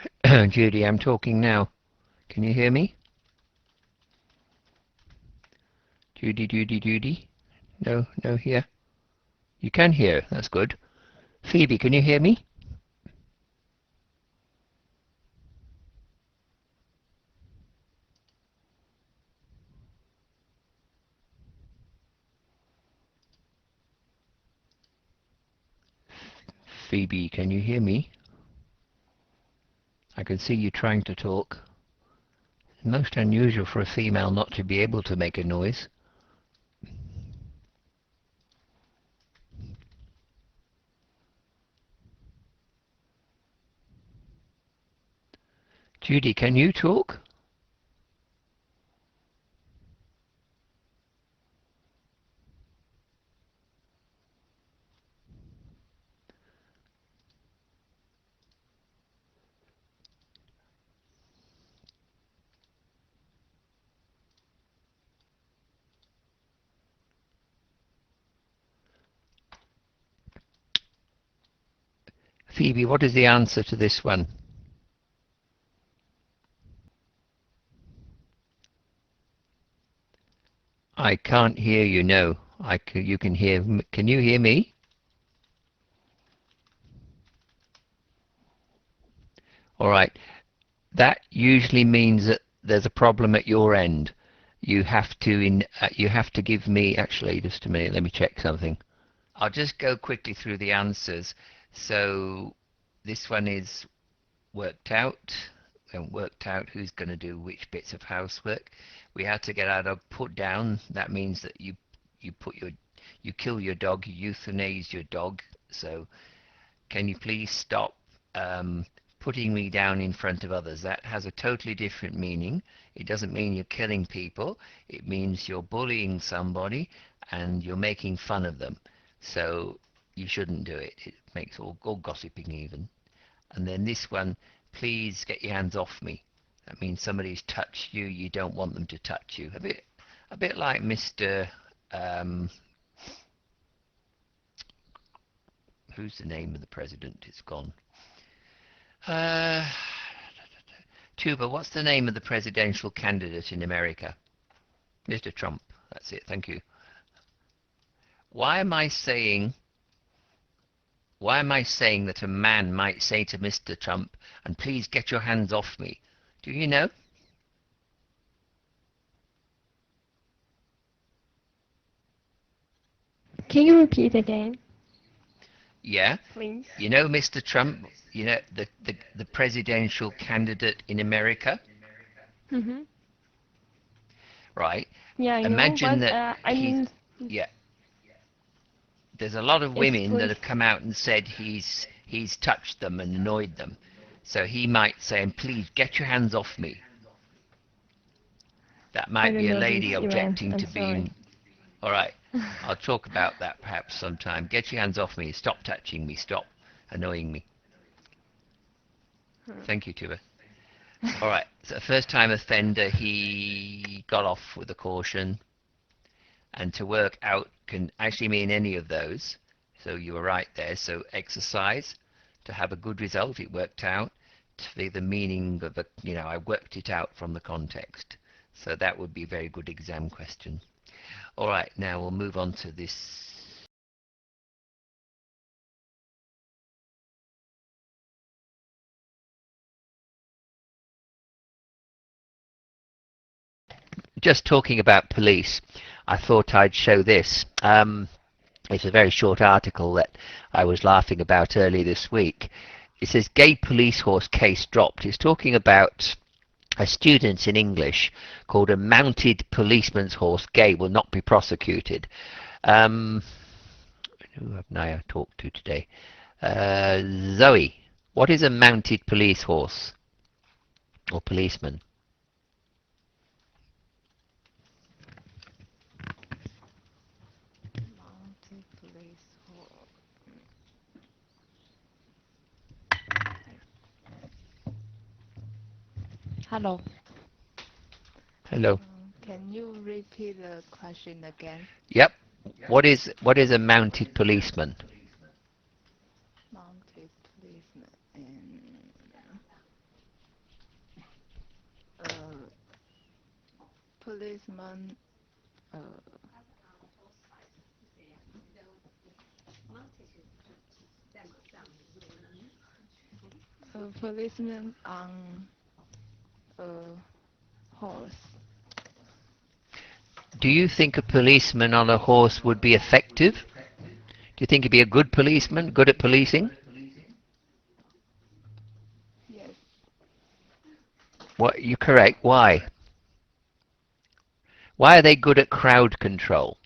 Judy, I'm talking now. Can you hear me? Judy? No, no here. You can hear, that's good. Phoebe, can you hear me? Phoebe, can you hear me? I can see you trying to talk. Most unusual for a female not to be able to make a noise. Judy, can you talk? Phoebe, what is the answer to this one? I can't hear you, no. You can hear, can you hear me? All right, that usually means that there's a problem at your end. You have to give me, actually, just a minute, let me check something. I'll just go quickly through the answers. So this one is worked out. We haven't worked out who's going to do which bits of housework. We had to get our dog put down. That means that you kill your dog, you euthanize your dog. So can you please stop putting me down in front of others? That has a totally different meaning. It doesn't mean you're killing people. It means you're bullying somebody and you're making fun of them. So you shouldn't do it. It makes all gossiping even. And then this one, please get your hands off me. That means somebody's touched you. You don't want them to touch you. A bit like Mr. Who's the name of the president? It's gone. Tuba, what's the name of the presidential candidate in America? Mr. Trump. That's it. Thank you. Why am I saying that a man might say to Mr. Trump, and please get your hands off me? Do you know? Can you repeat again? Yeah. Please. You know Mr. Trump, you know the presidential candidate in America? Mm-hmm. Right. Yeah, I know, Imagine but that I mean, yeah. There's a lot of yes, women that please. have come out and said he's touched them and annoyed them. So he might say, and please get your hands off me. That I might don't be a know this lady event. objecting I'm to sorry. being. All right, I'll talk about that perhaps sometime. Get your hands off me. Stop touching me. Stop annoying me. Thank you, Tuba. All right, so first time offender, he got off with a caution. And to work out can actually mean any of those. So you were right there. So exercise, to have a good result, it worked out. To be the meaning of the, I worked it out from the context. So that would be a very good exam question. All right, now we'll move on to this. Just talking about police, I thought I'd show this. It's a very short article that I was laughing about earlier this week. It says gay police horse case dropped. It's talking about a student in English called a mounted policeman's horse gay will not be prosecuted. Who have I talked to today? Zoe, what is a mounted police horse or policeman? Mounted police horse. Hello. Hello. Can you repeat the question again? Yep. What is a mounted policeman? Mounted policeman. policeman. A policeman on a horse. Do you think a policeman on a horse would be effective? Do you think he'd be a good policeman, good at policing? Yes. What, you're correct. Why? Why are they good at crowd control?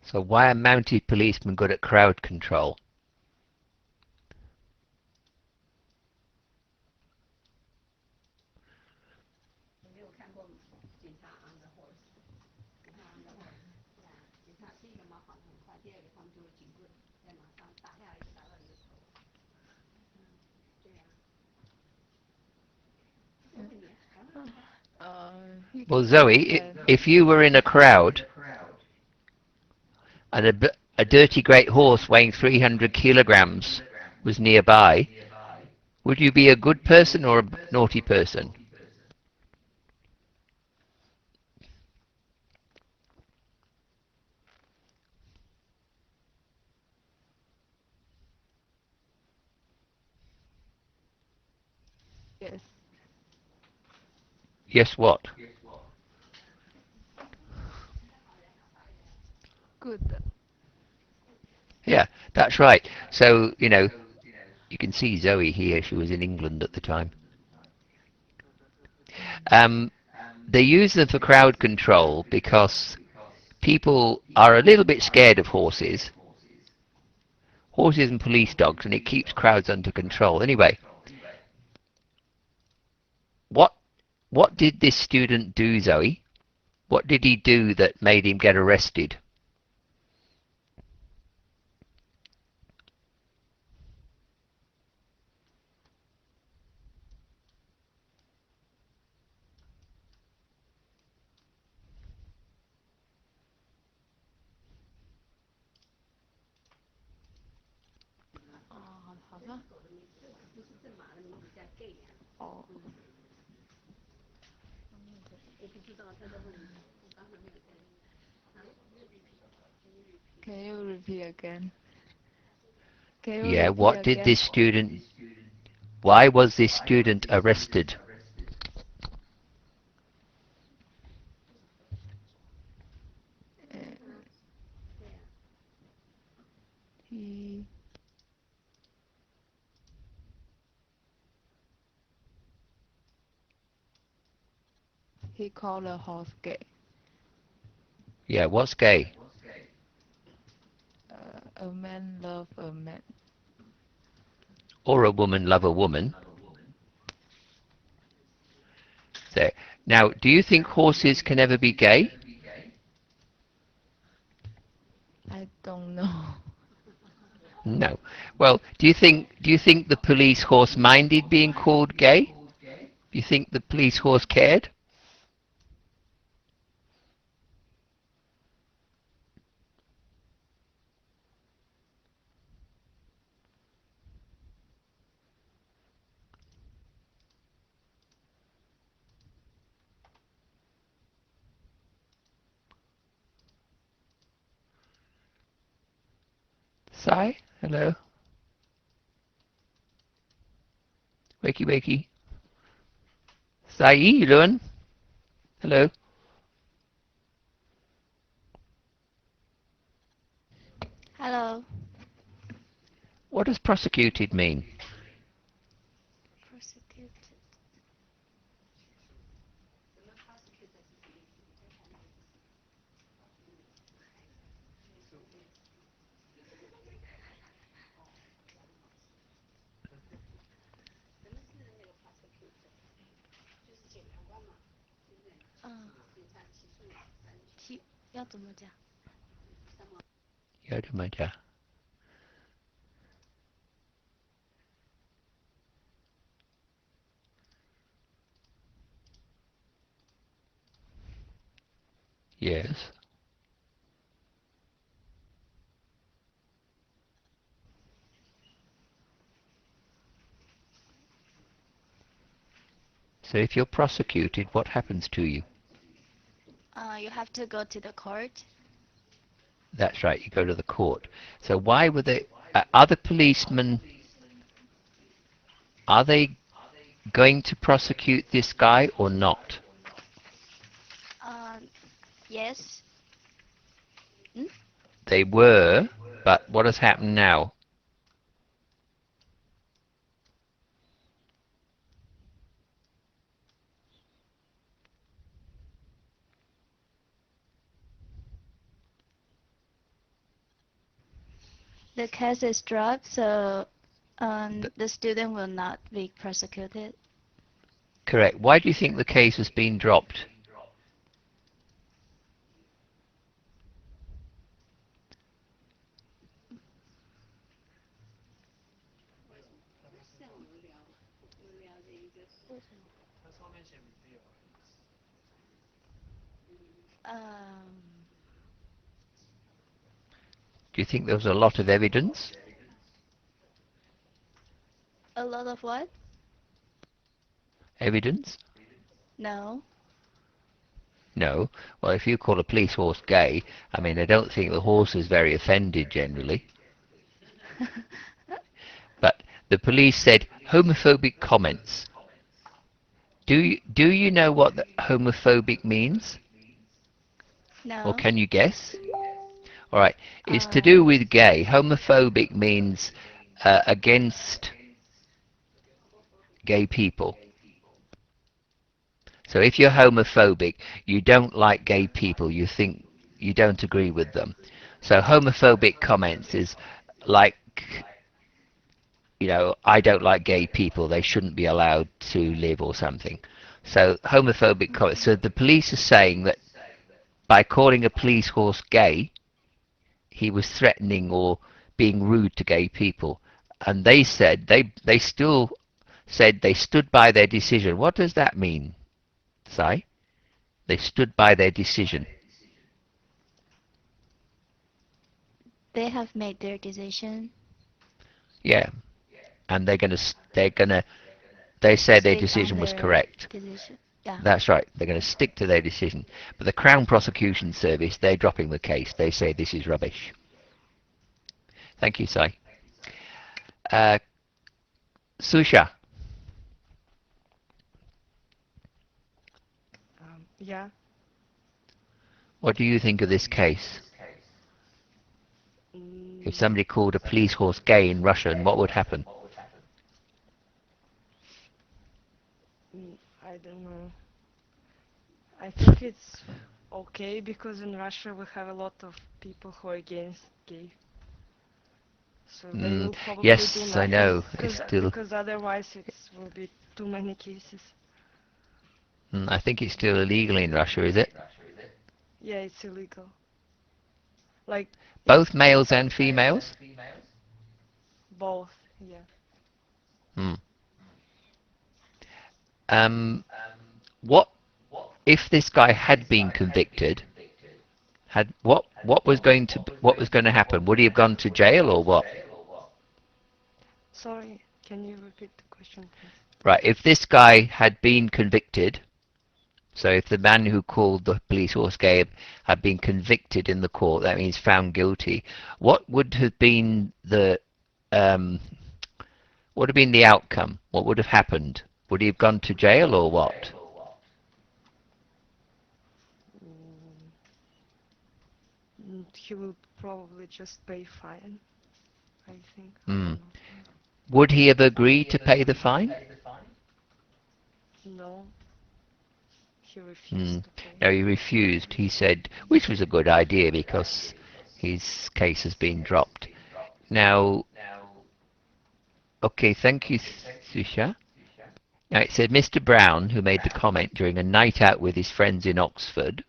So why are mounted policemen good at crowd control? Well, Zoe, if you were in a crowd and a dirty great horse weighing 300 kilograms was nearby, would you be a good person or a naughty person? Yes. Yes, what? Good. Yeah, that's right. So, you know, you can see Zoe here. She was in England at the time. They use them for crowd control because people are a little bit scared of horses. Horses and police dogs, and it keeps crowds under control. Anyway, what what did this student do, Zoe? What did he do that made him get arrested? Can you repeat again? Can you Yeah, repeat what did again? this student, why was this student arrested? Uh, he he called a horse gay. Yeah, what's gay? A man love a man. Or a woman love a woman? So, now, do you think horses can ever be gay? I don't know. No. Well, do you think the police horse minded being called gay? Do you think the police horse cared? Sai? Hello? Wakey wakey. Sai, you doing? Hello? Hello. What does prosecuted mean? Prosecuted.要怎么讲？要怎么讲？ Yes. So if you're prosecuted, what happens to you? You have to go to the court. That's right, you go to the court. So why were they, are the policemen, are they going to prosecute this guy or not? Yes. Hmm? They were, but what has happened now? The case is dropped, so the student will not be prosecuted. Correct. Why do you think the case has been dropped? Do you think there was a lot of evidence? A lot of what? Evidence? No. No. Well, if you call a police horse gay, I mean, I don't think the horse is very offended generally. But the police said homophobic comments. Do you know what the homophobic means? Or No. can you guess? All right. It's to do with gay. Homophobic means against gay people. So if you're homophobic, you don't like gay people, you think you don't agree with them. So homophobic comments is like, you know, I don't like gay people, they shouldn't be allowed to live or something. So homophobic comments. So the police are saying that by calling a police horse gay, he was threatening or being rude to gay people. And they said, they still said they stood by their decision. What does that mean, Sai? They stood by their decision. They have made their decision. Yeah, and they said their Stick on decision was their correct. decision. Yeah. That's right. They're going to stick to their decision. But the Crown Prosecution Service, they're dropping the case. They say this is rubbish. Thank you, Sai. Susha, Yeah. what do you think of this case? If somebody called a police horse gay in Russian, what would happen? I don't know. I think it's okay because in Russia we have a lot of people who are against gay. So they will probably do Yes, I nothing know. It's still. because otherwise it will be too many cases. I think it's still illegal in Russia, is it? Yeah, it's illegal. Like Both males and females? both, yeah. Hmm. What if this guy had been convicted? Had what was going to happen? Would he have gone to jail or what? Sorry, can you repeat the question, please? Right. If this guy had been convicted, so if the man who called the police horse gay had been convicted in the court, that means found guilty. What would have been the um, what would have been the outcome? What would have happened? Would he have gone to jail or what? He will probably just pay fine, I think. I Hmm. don't Would he have agreed to pay the fine? know. No, he Hmm. refused to pay. No, he refused. He said, which was a good idea because his case has been dropped. Now, okay, thank you, Susha. Now, it said Mr. Brown, who made the comment during a night out with his friends in Oxford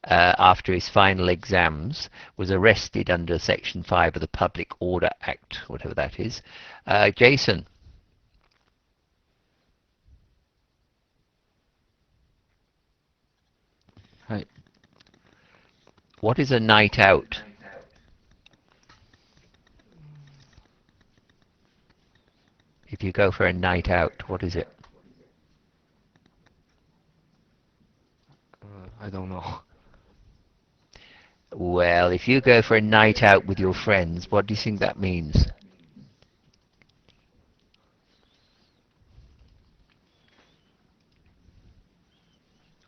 after his final exams, was arrested under Section 5 of the Public Order Act, whatever that is. Jason. Hi. What is a night out? If you go for a night out, what is it? I don't know. Well, if you go for a night out with your friends, what do you think that means?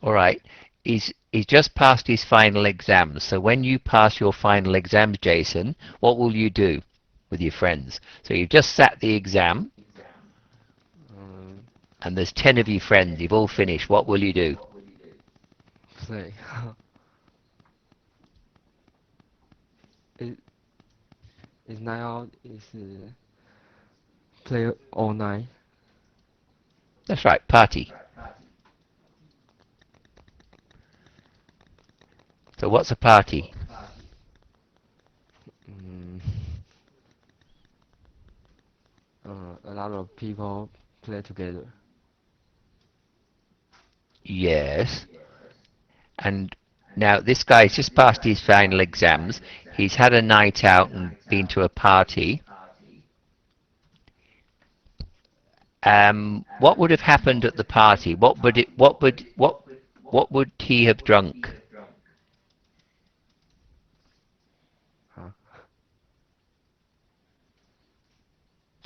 All right. He's just passed his final exams. So when you pass your final exams, Jason, what will you do with your friends? So you've just sat the exam, and there's 10 of you friends. You've all finished. What will you do? Play. it, it's night out. Is play all night. That's right, party. So what's a party? A lot of people play together. Yes. And now this guy's just passed his final exams. He's had a night out and been to a party. What would have happened at the party? What would he have drunk? Huh?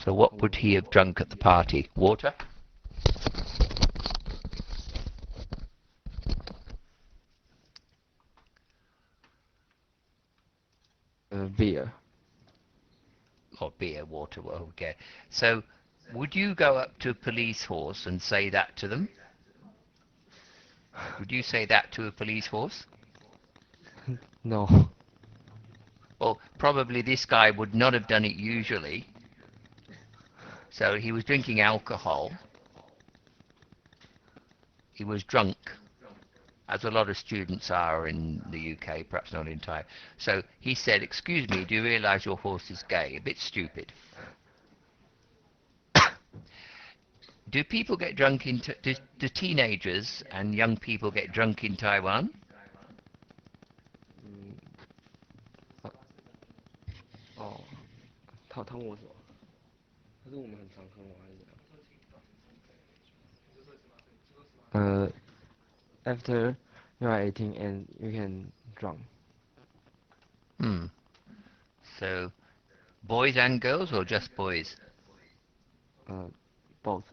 So what would he have drunk at the party? Water? Beer. Or beer, water, well, okay. So would you go up to a police horse and say that to them? Would you say that to a police horse? No. Well, probably this guy would not have done it usually. So he was drinking alcohol. He was drunk, as a lot of students are in the UK, perhaps not in Thai. So he said, "Excuse me, do you realise your horse is gay?" A bit stupid. Do people get drunk in... do teenagers and young people get drunk in Taiwan? Oh, 他问我什么？可是我们很常喝吗？还是怎样？After you are 18 and you can drunk. So, boys and girls or just boys? Both.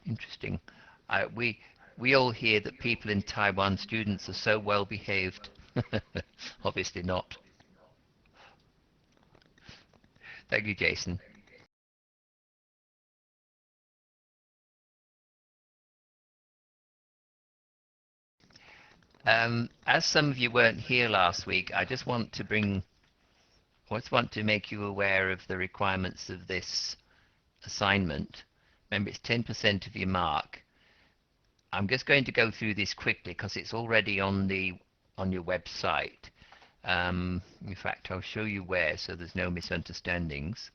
Interesting. We all hear that people in Taiwan, students, are so well behaved. Obviously not. Thank you, Jason. As some of you weren't here last week, I just want to make you aware of the requirements of this assignment. Remember, it's 10% of your mark. I'm just going to go through this quickly because it's already on your website. In fact, I'll show you where so there's no misunderstandings.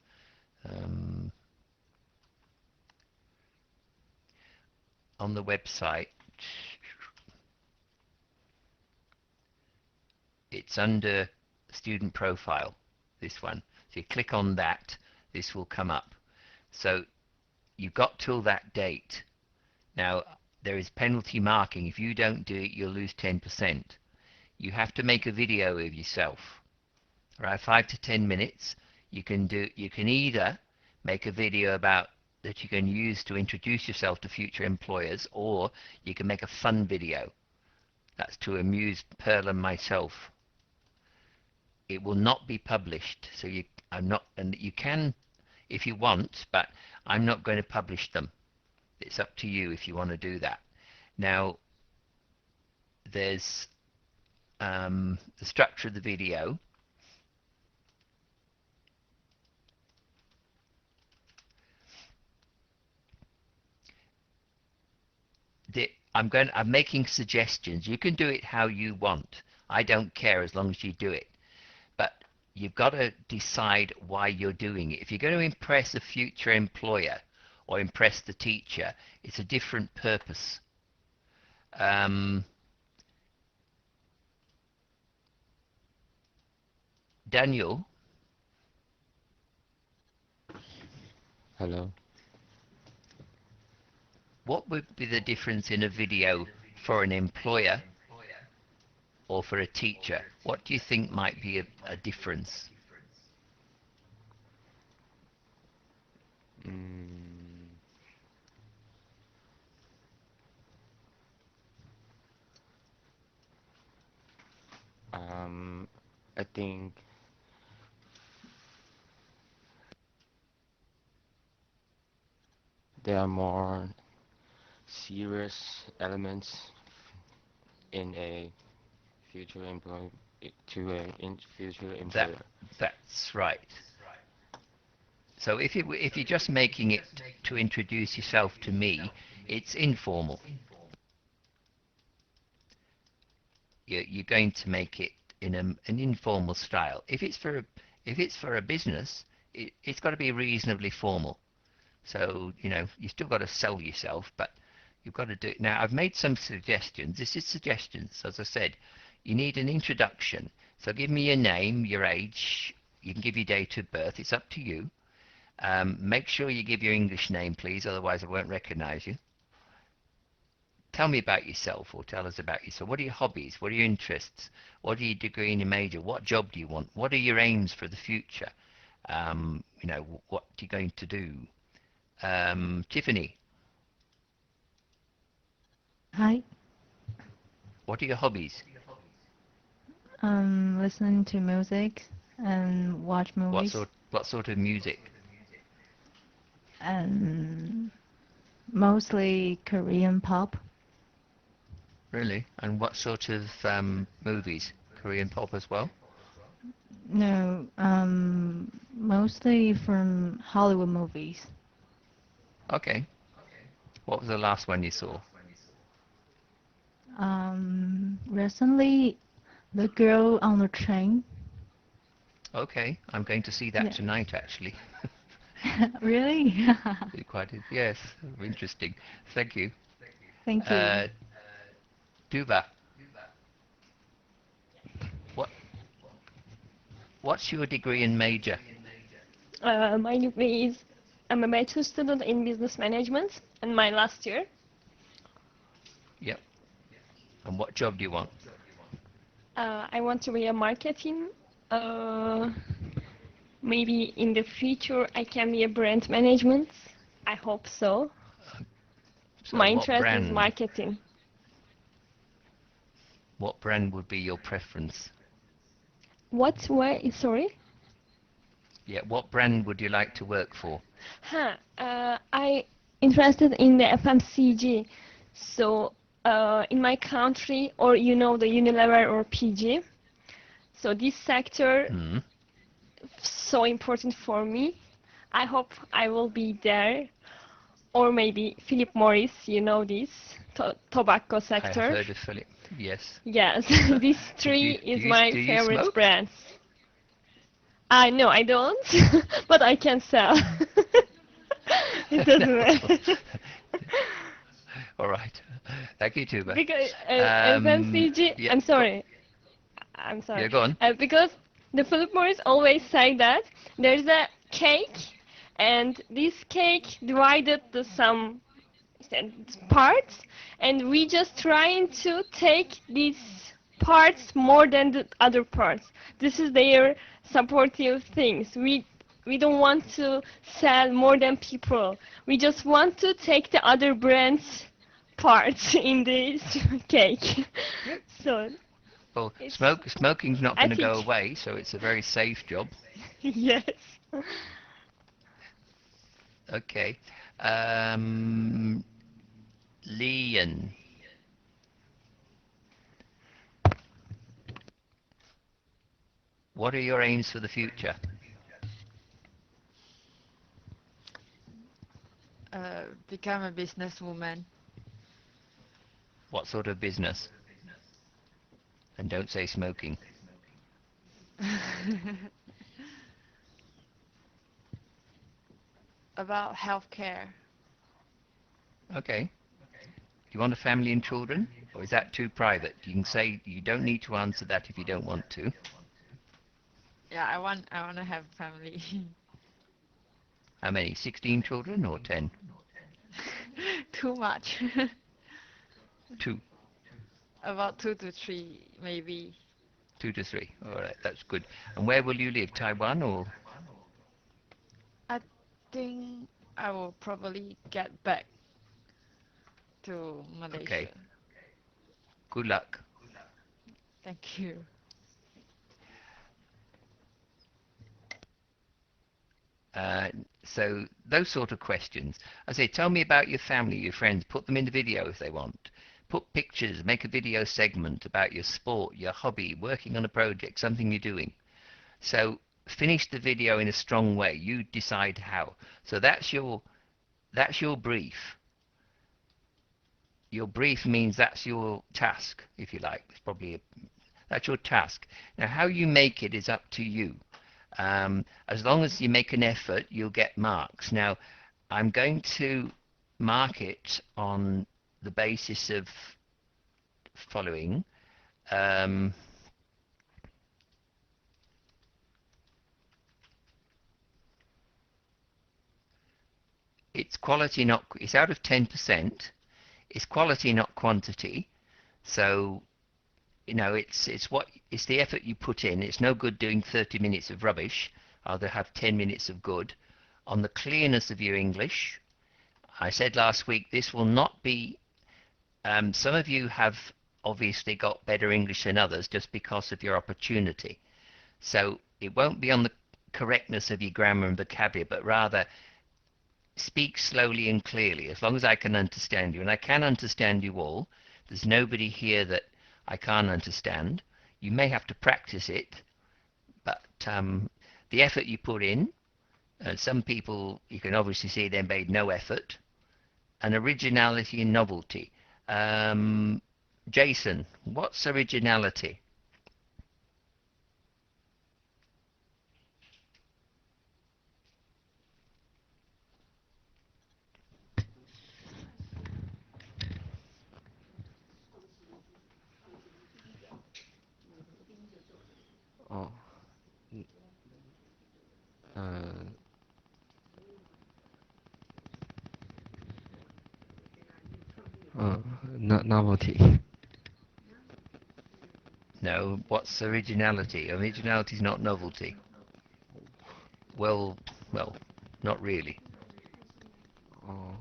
On the website, it's under student profile, this one. So you click on that, this will come up. So you've got till that date. Now, there is penalty marking. If you don't do it, you'll lose 10%. You have to make a video of yourself. Right, 5 to 10 minutes. You can either make a video about that you can use to introduce yourself to future employers, or you can make a fun video. That's to amuse Pearl and myself. It will not be published, so you can if you want, but I'm not going to publish them. It's up to you if you want to do that. Now, there's the structure of the video. I'm making suggestions. You can do it how you want. I don't care as long as you do it. But you've got to decide why you're doing it. If you're going to impress a future employer or impress the teacher, it's a different purpose. Daniel, Hello. what would be the difference in a video for an employer or for a teacher? What do you think might be a difference? Mm, I think there are more serious elements in a future employee to a future employer. That's right. So if you're just making it to introduce yourself to me, it's informal. You're going to make it in an informal style. If it's for a business, it's got to be reasonably formal. So you still got to sell yourself, but you've got to do it. Now I've made some suggestions. This is suggestions. As I said, you need an introduction. So give me your name, your age. You can give your date of birth. It's up to you. Make sure you give your English name, please, otherwise I won't recognize you. Tell me about yourself, or tell us about yourself. What are your hobbies? What are your interests? What are your degree and your major? What job do you want? What are your aims for the future? What are you going to do? Tiffany, Hi. what are your hobbies? Listening to music and watch What movies. sort of music? And mostly Korean pop. Really? And what sort of movies? Korean pop as well? No, mostly from Hollywood movies. Okay. What was the last one you saw? Recently, The Girl on the Train. Okay, I'm going to see that Yeah. tonight, actually. Really? Yes, interesting. Thank you. Thank you. Duba, what what's your degree and major? My degree is I'm a bachelor student in business management, and my last year. Yep. And what job do you want? I want to be a marketing. Maybe in the future I can be a brand management. I hope so. So My what interest is brand? marketing. What brand would be your preference? What way? Sorry? Yeah, what brand would you like to work for? I interested in the FMCG. So in my country, or the Unilever or PG. So this sector Hmm. so important for me. I hope I will be there, or maybe Philip Morris. You know this tobacco I have sector. heard of Philip. Yes. Yes, these three Do is you my do you favorite smoke? brands. No, I don't, but I can sell. It doesn't matter. All right. Thank you, Tuba. Because FMCG, Yeah. I'm sorry. I'm sorry. Yeah, go on. Because the Philip Morris always say that there's a cake, and this cake divided to some parts, and we just trying to take these parts more than the other parts. This is their supportive things. We don't want to sell more than people. We just want to take the other brands parts in this cake. Yeah. So Well, it's smoking's not I going to think go away, so it's a very safe job. yes. Okay. Leon, what are your aims for the future? Become a businesswoman. What sort of business? And don't say smoking. About healthcare. Okay. Do you want a family and children? Or is that too private? You can say you don't need to answer that if you don't want to. Yeah, I want to have family. How many? 16 children or 10? Too much. 2. About 2 to 3, maybe. 2 to 3. All right, that's good. And where will you live? Taiwan or? I think I will probably get back to Malaysia. Okay. Good luck. Thank you. So those sort of questions. I say, tell me about your family, your friends. Put them in the video if they want. Put pictures, make a video segment about your sport, your hobby, working on a project, something you're doing. So finish the video in a strong way. You decide how. So that's your brief. Your brief means that's your task, if you like. It's probably that's your task. Now, how you make it is up to you. As long as you make an effort, you'll get marks. Now, I'm going to mark it on the basis of following. It's quality, not, it's out of 10%. It's quality, not quantity. So, you know, it's the effort you put in. It's no good doing 30 minutes of rubbish. Either have 10 minutes of good. On the clearness of your English, I said last week, this will not be, some of you have obviously got better English than others just because of your opportunity. So it won't be on the correctness of your grammar and vocabulary, but rather speak slowly and clearly, as long as I can understand you. And I can understand you all. There's nobody here that I can't understand. You may have to practice it, but the effort you put in, some people, you can obviously see they made no effort, and originality and novelty. Jason, what's originality? Oh. Novelty. No, what's originality? Originality is not novelty. Well, not really. Oh.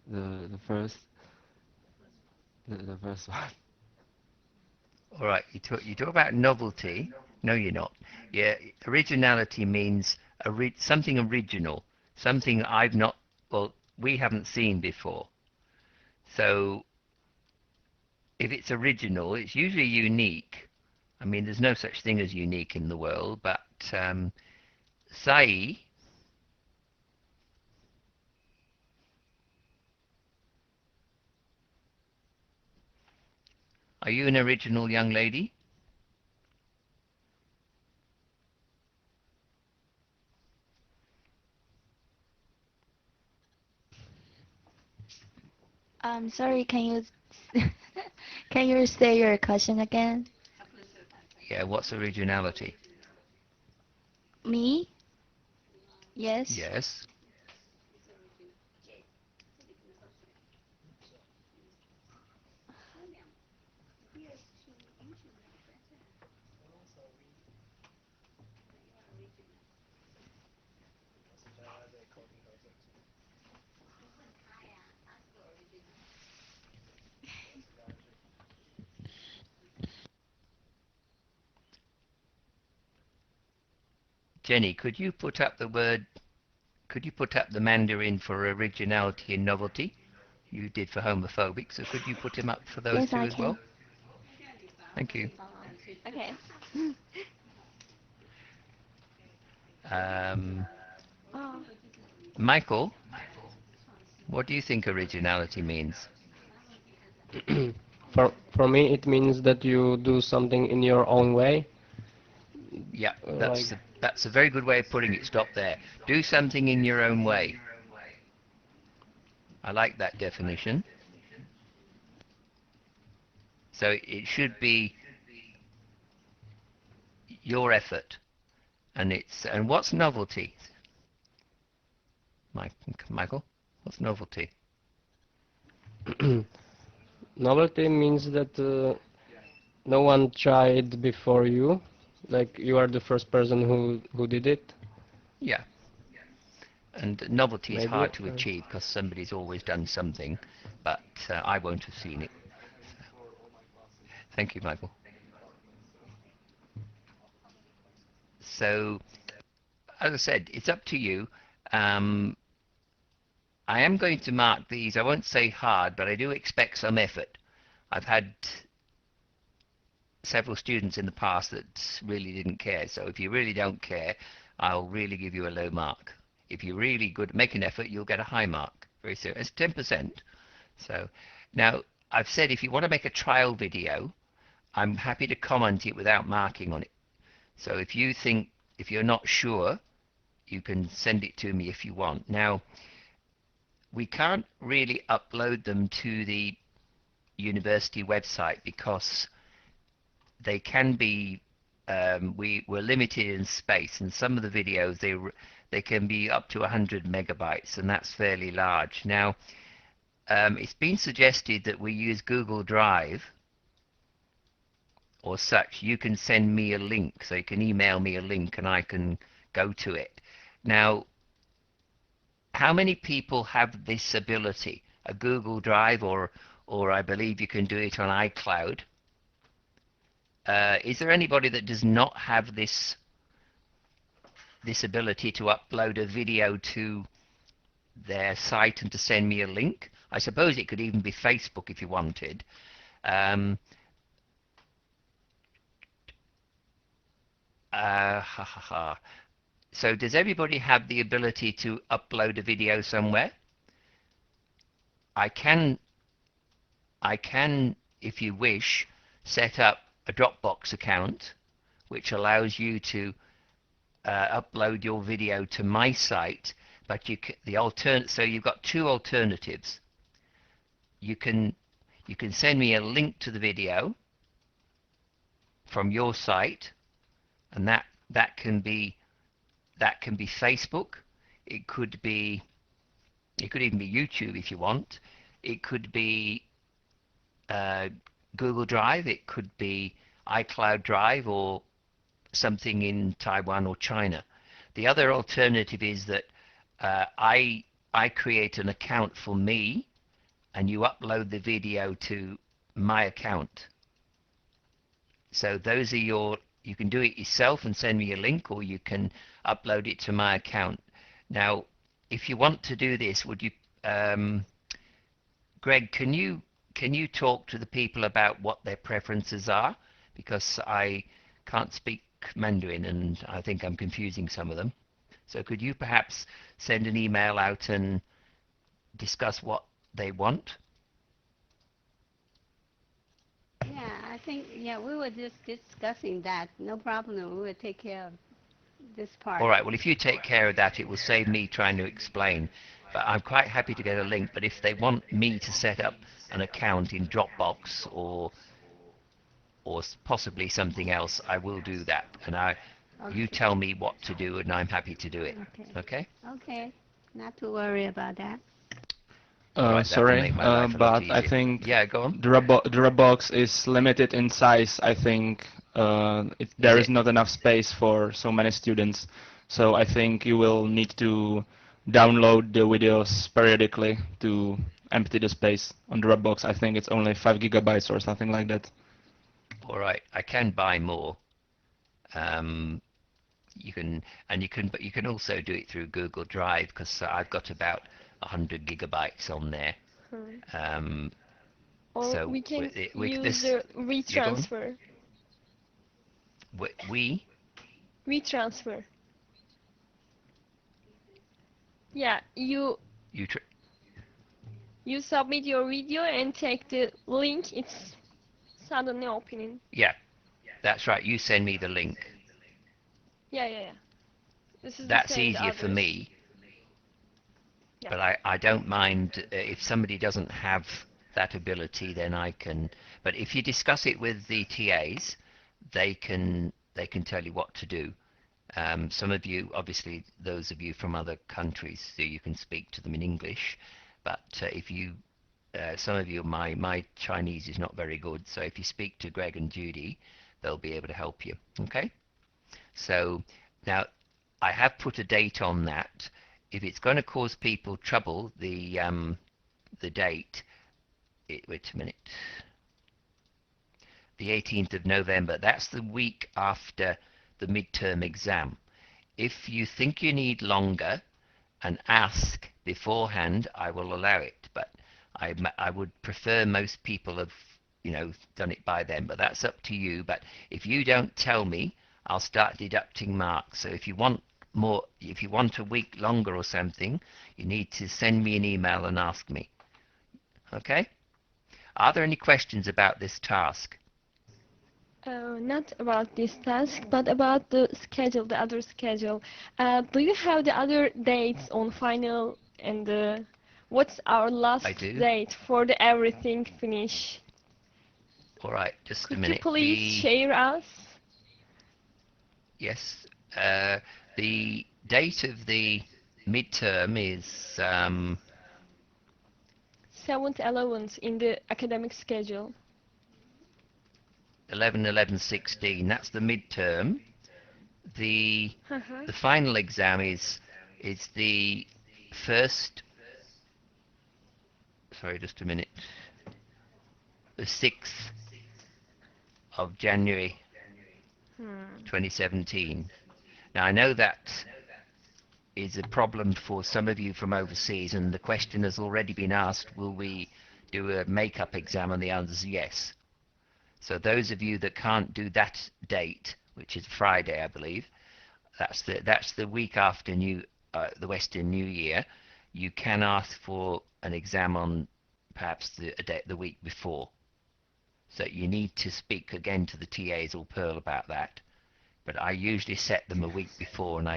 The first one. All right, you talk about novelty. No, you're not. Yeah, originality means something original, something we haven't seen before. So if it's original, it's usually unique. I mean, there's no such thing as unique in the world, but Sai, are you an original young lady? Sorry, can you can you say your question again? Yeah, what's originality? Me? Yes. Yes. Jenny, could you put up the Mandarin for originality and novelty? You did for homophobic, so could you put him up for those Yes, two I as can. well? Thank you. Okay. Michael, what do you think originality means? For me, it means that you do something in your own way. Yeah, Like that's a very good way of putting it. Stop there. Do something in your own way. I like that definition. So it should be your effort, and what's novelty? Michael, what's novelty? Novelty means that no one tried before you, like you are the first person who did it. Yeah. And novelty is Maybe, hard to achieve because somebody's always done something, but I won't have seen it. Thank you, Michael. So, as I said, it's up to you. I am going to mark these. I won't say hard, but I do expect some effort. I've had several students in the past that really didn't care. So if you really don't care, I'll really give you a low mark. If you're really good at making effort, you'll get a high mark. Very serious. It's 10%. So now I've said if you want to make a trial video, I'm happy to comment it without marking on it. So if you're not sure, you can send it to me if you want. Now, we can't really upload them to the university website because they can be, we're limited in space, and some of the videos, they can be up to 100 megabytes, and that's fairly large. Now, it's been suggested that we use Google Drive or such. You can send me a link, so you can email me a link and I can go to it. Now, how many people have this ability? A Google Drive, or I believe you can do it on iCloud. Is there anybody that does not have this ability to upload a video to their site and to send me a link? I suppose it could even be Facebook if you wanted. So does everybody have the ability to upload a video somewhere? I can, if you wish, set up a Dropbox account which allows you to upload your video to my site, but so you've got two alternatives. You can send me a link to the video from your site, and that can be Facebook. It could even be YouTube if you want. It could be Google Drive. It could be iCloud Drive or something in Taiwan or China. The other alternative is that I create an account for me, and you upload the video to my account. So those are you can do it yourself and send me a link, or you can upload it to my account. Now, if you want to do this, would you, Greg, can you talk to the people about what their preferences are? Because I can't speak Mandarin and I think I'm confusing some of them. So could you perhaps send an email out and discuss what they want? Yeah, I think, we were just discussing that. No problem. We will take care of this part. All right, well, if you take care of that, it will save me trying to explain. But I'm quite happy to get a link. But if they want me to set up an account in Dropbox or possibly something else, I will do that. And you tell me what to do, and I'm happy to do it. Okay. Okay. Not to worry about that. Right, sorry, but I think go on. the Dropbox is limited in size. I think there is not enough space for so many students. So I think you will need to download the videos periodically to empty the space on Dropbox. I think it's only 5 gigabytes or something like that. All right, I can buy more. You can also do it through Google Drive, because I've got about 100 gigabytes on there. Or so we can use this, the WeTransfer. WeTransfer. Yeah, you submit your video and take the link. It's suddenly opening. Yeah, that's right. You send me the link. Yeah. This is That's easier for me. But I don't mind if somebody doesn't have that ability, then I can. But if you discuss it with the TAs, they can tell you what to do. Some of you, obviously, those of you from other countries, so you can speak to them in English. But if you, some of you, my Chinese is not very good, so if you speak to Greg and Judy, they'll be able to help you. Okay. So now I have put a date on that. If it's going to cause people trouble, the date, wait a minute, the 18th of November, that's the week after the midterm exam. If you think you need longer and ask beforehand, I will allow it, but I would prefer most people have, done it by then, but that's up to you. But if you don't tell me, I'll start deducting marks. So if you want more, if you want a week longer or something, you need to send me an email and ask me. Okay? Are there any questions about this task? Not about this task, but about the schedule, the other schedule. Do you have the other dates on final and what's our last date for the everything finish? All right, just a minute. Could you please share us? Yes. The date of the midterm is 7th, 11th in the academic schedule. 11, 11, 16. That's the midterm. The final exam is the first. Sorry, just a minute. The 6th of January 2017. Now I know that is a problem for some of you from overseas, and the question has already been asked, will we do a make-up exam? And the answer is yes. So those of you that can't do that date, which is Friday, I believe, that's the week after the Western New Year, you can ask for an exam on perhaps the week before. So you need to speak again to the TAs or Pearl about that. But I usually set them a week before, and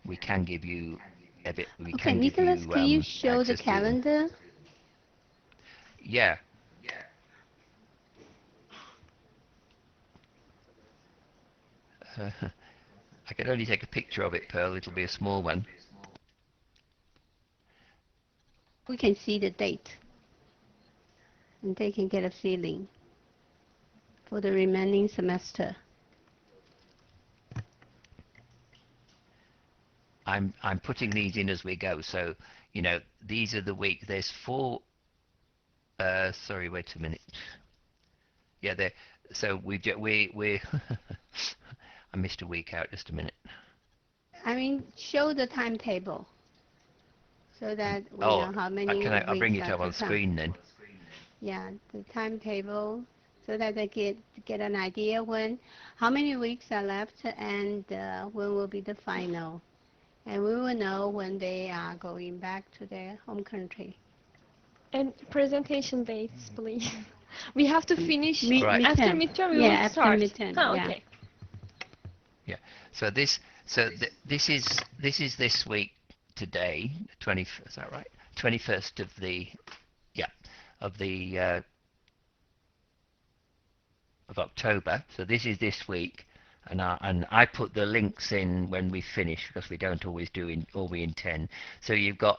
we can give you a bit. Okay, Nicholas, can you show the calendar? Yeah. I can only take a picture of it, Pearl. It'll be a small one. We can see the date, and they can get a feeling for the remaining semester. I'm putting these in as we go. So these are the week. There's 4. Sorry, wait a minute. Yeah, there. So we I missed a week out. Just a minute. I mean, show the timetable so that we know how many weeks I'll bring it up on screen then. Yeah, the timetable so that they get an idea how many weeks are left and when will be the final. And we will know when they are going back to their home country. And presentation dates, please. We have to finish after midterm. We will start. Midterm, okay. Yeah. So this is this week today, 20. Is that right? 21st of the of October. So this is this week. And I put the links in when we finish, because we don't always do all we intend. So you've got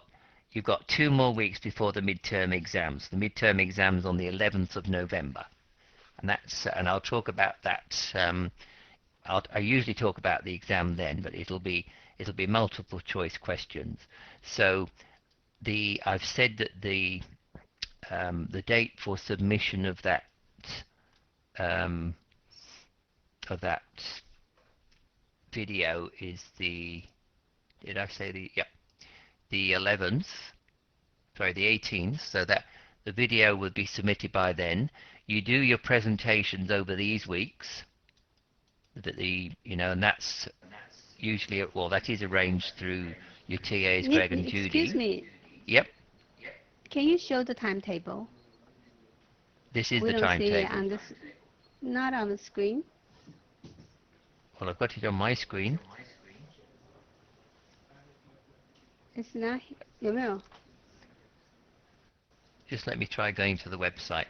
2 more weeks before the midterm exams. The midterm exams on the 11th of November, and I'll talk about that. I usually talk about the exam then, but it'll be multiple choice questions. So I've said that the date for submission of that video is the 11th, sorry, the 18th, so that the video will be submitted by then. You do your presentations over these weeks, and that's usually, well, that is arranged through your TAs, Greg and Judy. Excuse me. Yep. Can you show the timetable? This is the timetable. We don't see it not on the screen. Well, I've got it on my screen. It's not 有没有？ Just let me try going to the website.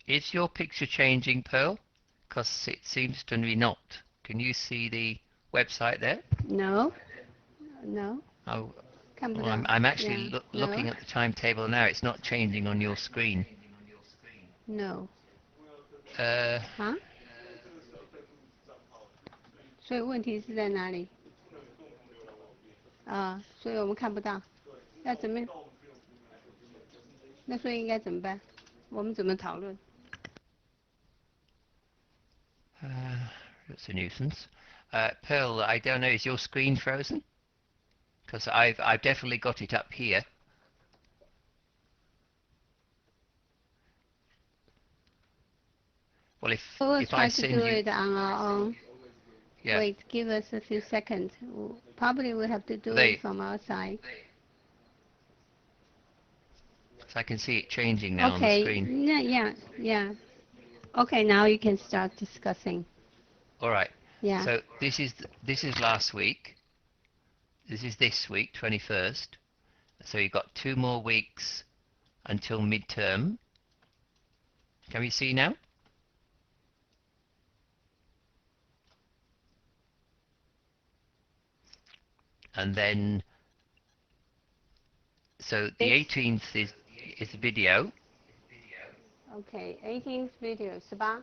Is your picture changing, Pearl? Because it seems to be not. Can you see the website there? No. No. Oh, 看不 well, 到。 I'm actually Yeah. looking No. at the timetable now. It's not changing on your screen. No. 呃，啊？所以问题是在哪里？啊，所以我们看不到。要怎么？那所以应该怎么办？我们怎么讨论？ It's a nuisance. Pearl, I don't know. Is your screen frozen? Because I've definitely got it up here. Well, We'll if try I to send do you, it on our own. yeah, Wait, give us a few seconds. Probably we have to do They- it from our side. so I can see it changing now on the Okay. screen. Yeah. Okay, now you can start discussing. All right. Yeah. So this is last week. This is this week, 21st. So you've got 2 more weeks until midterm. Can we see now? And then, so the 18th is a video. Okay, 18th video, 18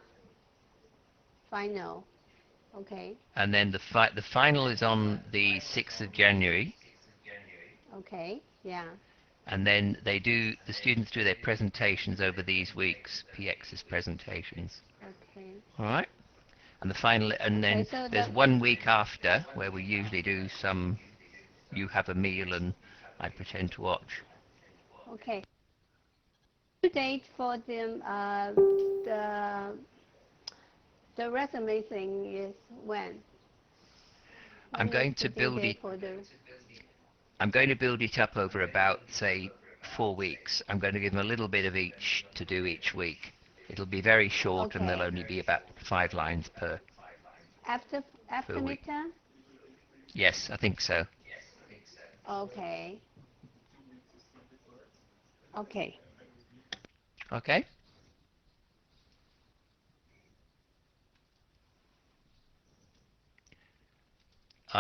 final. Okay. And then the final is on the 6th of January. Okay. Yeah. And then the students do their presentations over these weeks, PX's presentations. Okay. All right. And the final, and then so there's 1 week after where we usually do some. You have a meal and I pretend to watch. Okay. Due date for them. The resume thing is when? I'm going to build it. I'm going to build it up over about, say, 4 weeks. I'm going to give them a little bit of each to do each week. It'll be very short, and there'll only be about 5 lines per week. Midterm? Yes, I think so. Okay. Okay. Okay.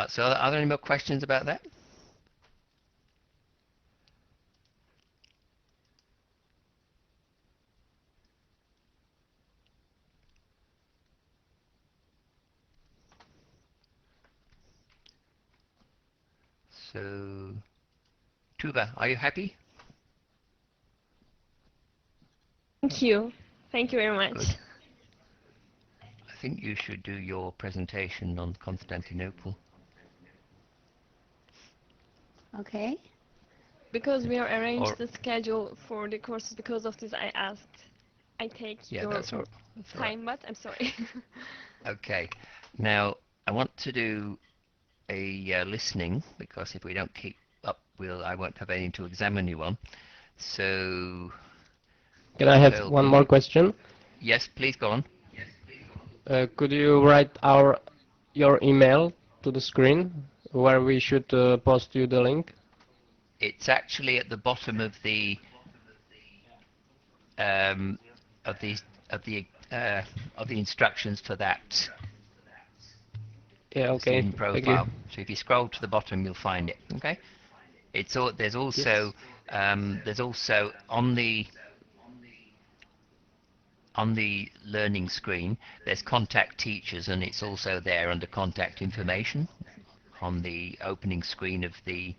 So are there any more questions about that? So, Tuba, are you happy? Thank you. Thank you very much. Good. I think you should do your presentation on Constantinople. Okay. Because we have arranged the schedule for the courses, because of this I asked. I take your that's all time, right. but I'm sorry. Okay. Now, I want to do a listening, because if we don't keep up, I won't have anything to examine you on. So, Can I have one more question? Yes, please go on. Could you write your email to the screen where we should post you the link? It's actually at the bottom of the instructions for that. Yeah. Okay. Student Thank you. profile. So if you scroll to the bottom, you'll find it. Okay. There's also on the learning screen, there's contact teachers, and it's also there under contact information on the opening screen of the.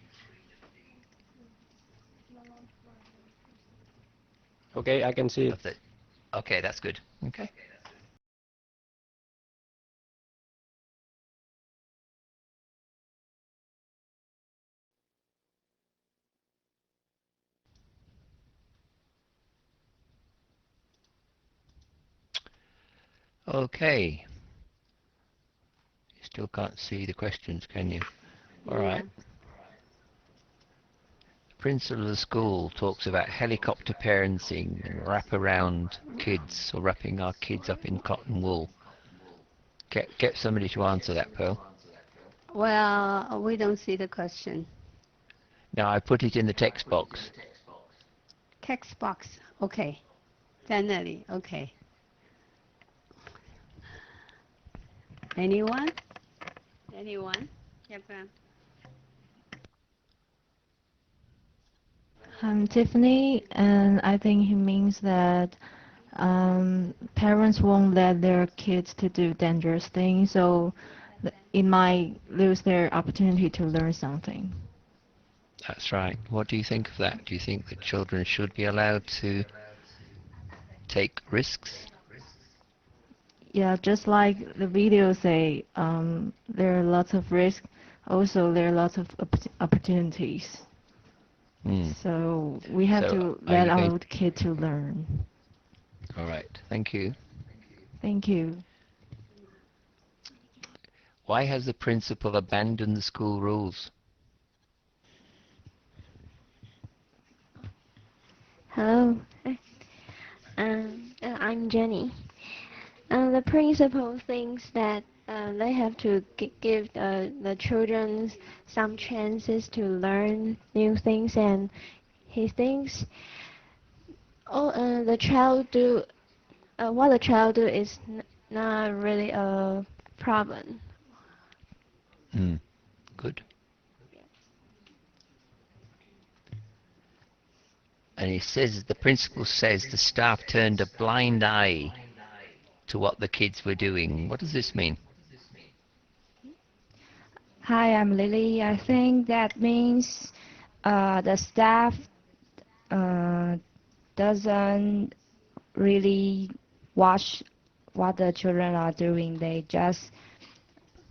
Okay, I can see it. Okay, that's good. Okay. Okay. You still can't see the questions, can you? All right. The principal of the school talks about helicopter parenting and wrap around kids, or wrapping our kids up in cotton wool. Get somebody to answer that, Pearl. Well, we don't see the question. Now I put it in the text box. Text box. Okay. Definitely. Okay. Anyone? Anyone? Yep. I'm Tiffany, and I think he means that parents won't let their kids to do dangerous things, so it might lose their opportunity to learn something. That's right. What do you think of that? Do you think that children should be allowed to take risks? Yeah, just like the video say, there are lots of risks. Also, there are lots of opportunities. So we have to let our kid to learn. All right. Thank you. Thank you. Why has the principal abandoned the school rules? Hello, I'm Jenny. The principal thinks that they have to give the children some chances to learn new things, and he thinks the child do what the child do is not really a problem. Good. And he says, the principal says the staff turned a blind eye to what the kids were doing. What does this mean? Hi, I'm Lily. I think that means the staff doesn't really watch what the children are doing. They just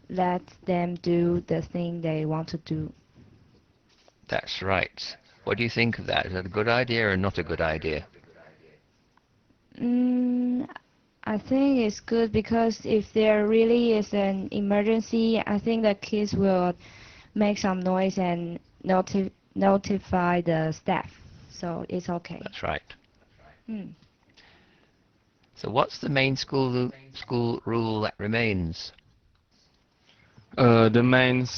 let them do the thing they want to do. That's right. What do you think of that? Is that a good idea or not a good idea? I think it's good because if there really is an emergency, I think the kids will make some noise and notify the staff. So it's okay. That's right. So what's the main school rule that remains? The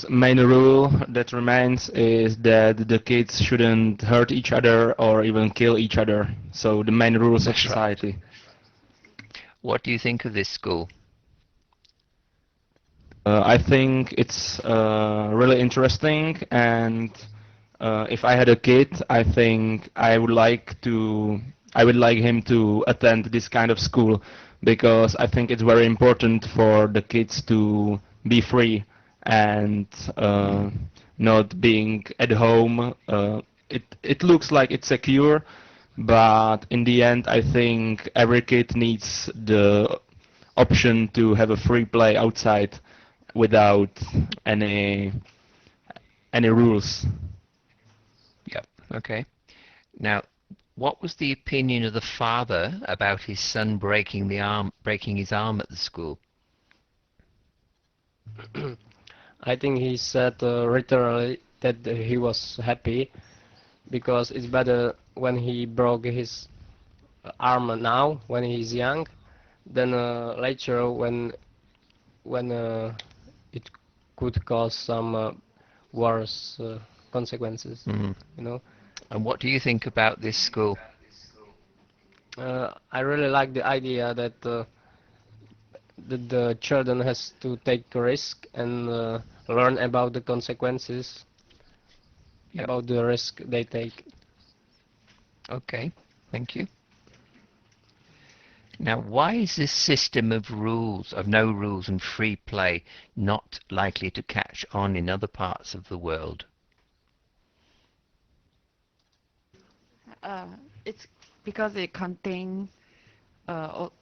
main rule that remains is that the kids shouldn't hurt each other or even kill each other. So the main rules of society. Right. What do you think of this school? I think it's really interesting, and if I had a kid, I think I would like him to attend this kind of school, because I think it's very important for the kids to be free and not being at home. It looks like it's secure, but in the end, I think every kid needs the option to have a free play outside without any rules. Yep. Okay. Now, what was the opinion of the father about his son breaking his arm at the school? I think he said literally that he was happy because it's better when he broke his arm now when he's young than later when it could cause some worse consequences. You know. And what do you think about this school? I really like the idea that the children has to take a risk and learn about the consequences about the risk they take. Okay, thank you. Now, why is this system of rules, of no rules and free play, not likely to catch on in other parts of the world? It's because it contains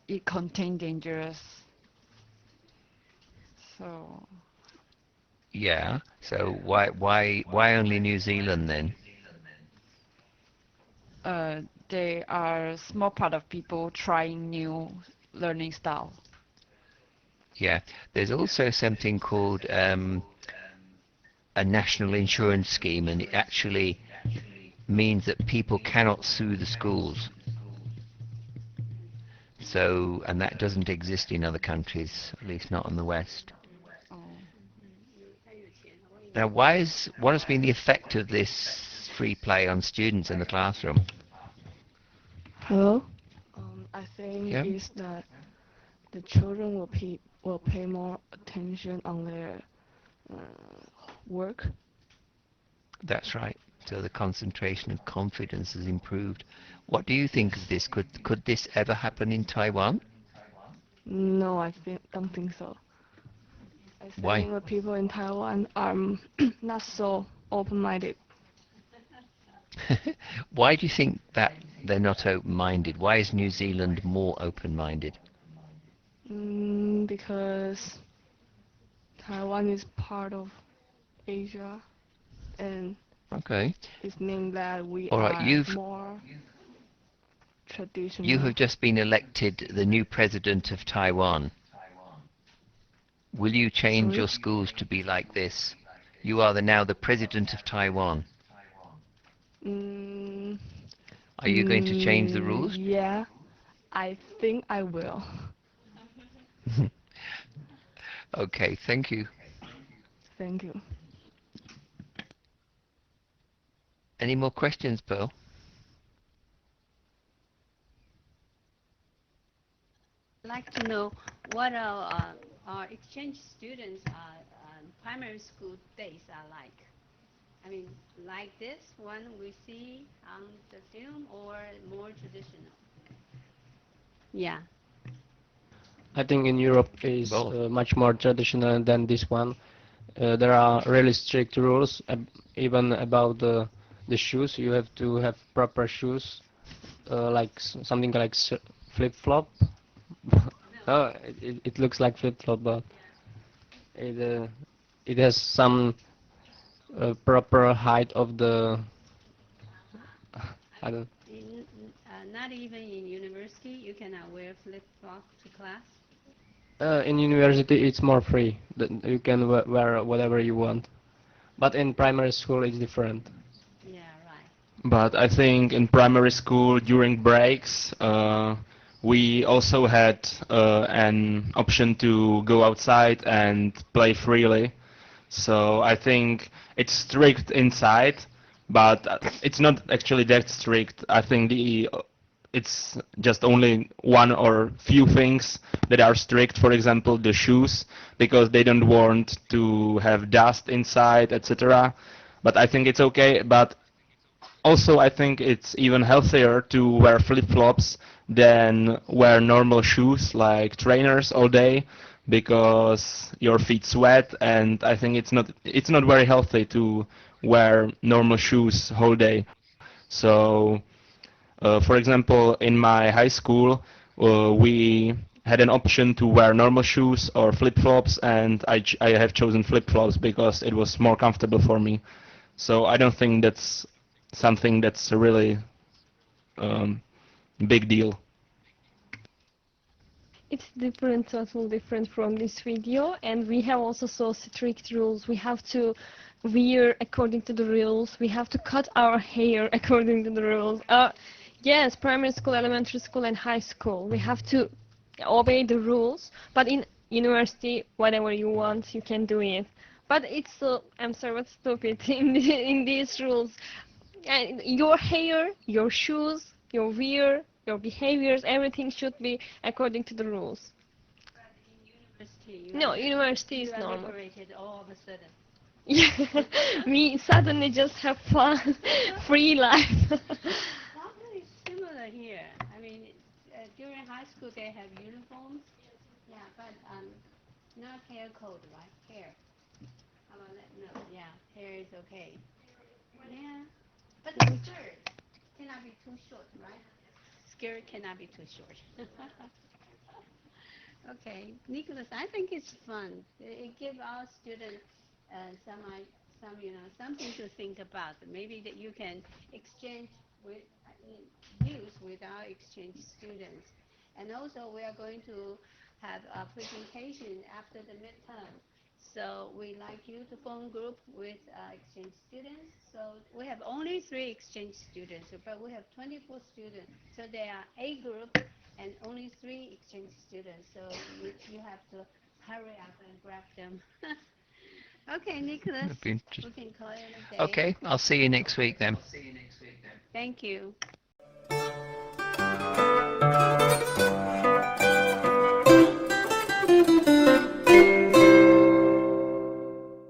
it contains dangerous. So Yeah. So why only New Zealand then? they are small part of people trying new learning style. Yeah. There's also something called a national insurance scheme, and it actually means that people cannot sue the schools. So, and that doesn't exist in other countries, at least not in the West. Oh. Now, what has been the effect of this free play on students in the classroom? Hello? I think Yeah, is that the children will pay more attention on their work. that's right. So the concentration and confidence has improved. What do you think of this? Could this ever happen in Taiwan? No, don't think so. I Why? think the people in Taiwan are not so open-minded. Why do you think that they're not open-minded? Why is New Zealand more open-minded? Because Taiwan is part of Asia, and Okay. it means that we All right. are more You traditional. have just been elected the new president of Taiwan. Will you change Sorry? your schools to be like this? You are now the president of Taiwan. Mm, Are you going to change the rules? yeah, I think I will. Okay, thank you. Thank you. Any more questions, Pearl? I'd like to know what our exchange students' primary school days are like. I mean, like this one we see on the film, or more traditional? Yeah. I think in Europe is Both. much more traditional than this one. There are really strict rules, even about the shoes. You have to have proper shoes, like something like flip-flop. No, it looks like flip-flop, but it uh, it has some proper height of the. I don't. Not even in university, you cannot wear flip-flop to class. In university, it's more free. You can wear whatever you want. But in primary school, it's different. Yeah, right. But I think in primary school during breaks, we also had an option to go outside and play freely. So I think it's strict inside, but it's not actually that strict. I think it's just only one or few things that are strict. For example, the shoes, because they don't want to have dust inside, etc. But I think it's okay. But also, I think it's even healthier to wear flip-flops than wear normal shoes like trainers all day, because your feet sweat, and I think it's not very healthy to wear normal shoes whole day. So, for example, in my high school, we had an option to wear normal shoes or flip-flops, and I have chosen flip-flops because it was more comfortable for me. So I don't think that's something that's a really um, big deal. It's different, totally different from this video, and we have also so strict rules. We have to wear according to the rules. We have to cut our hair according to the rules. Yes, primary school, elementary school, and high school. We have to obey the rules. But in university, whatever you want, you can do it. But it's so, I'm sorry, what's stupid in these rules. And your hair, your shoes, your wear, your behaviors, everything should be according to the rules. University, No, university you is are normal. liberated all of a sudden. Yeah, we suddenly just have fun, free life. Probably similar here. I mean, during high school they have uniforms. Yeah, but not hair code, right? Hair. How about that? No, yeah, hair is okay. Yeah, but the skirt cannot be too short, right? skirt cannot be too short. Okay, Nicholas, I think it's fun. It gives our students something to think about. Maybe that you can exchange with views with our exchange students. And also, we are going to have a presentation after the midterm. So we like you to form group with exchange students. So we have only 3 exchange students, but we have 24 students. So there are A group and only 3 exchange students. So you have to hurry up and grab them. Okay, Nicholas, we can call it a day. Okay, I'll see you next week then. Thank you.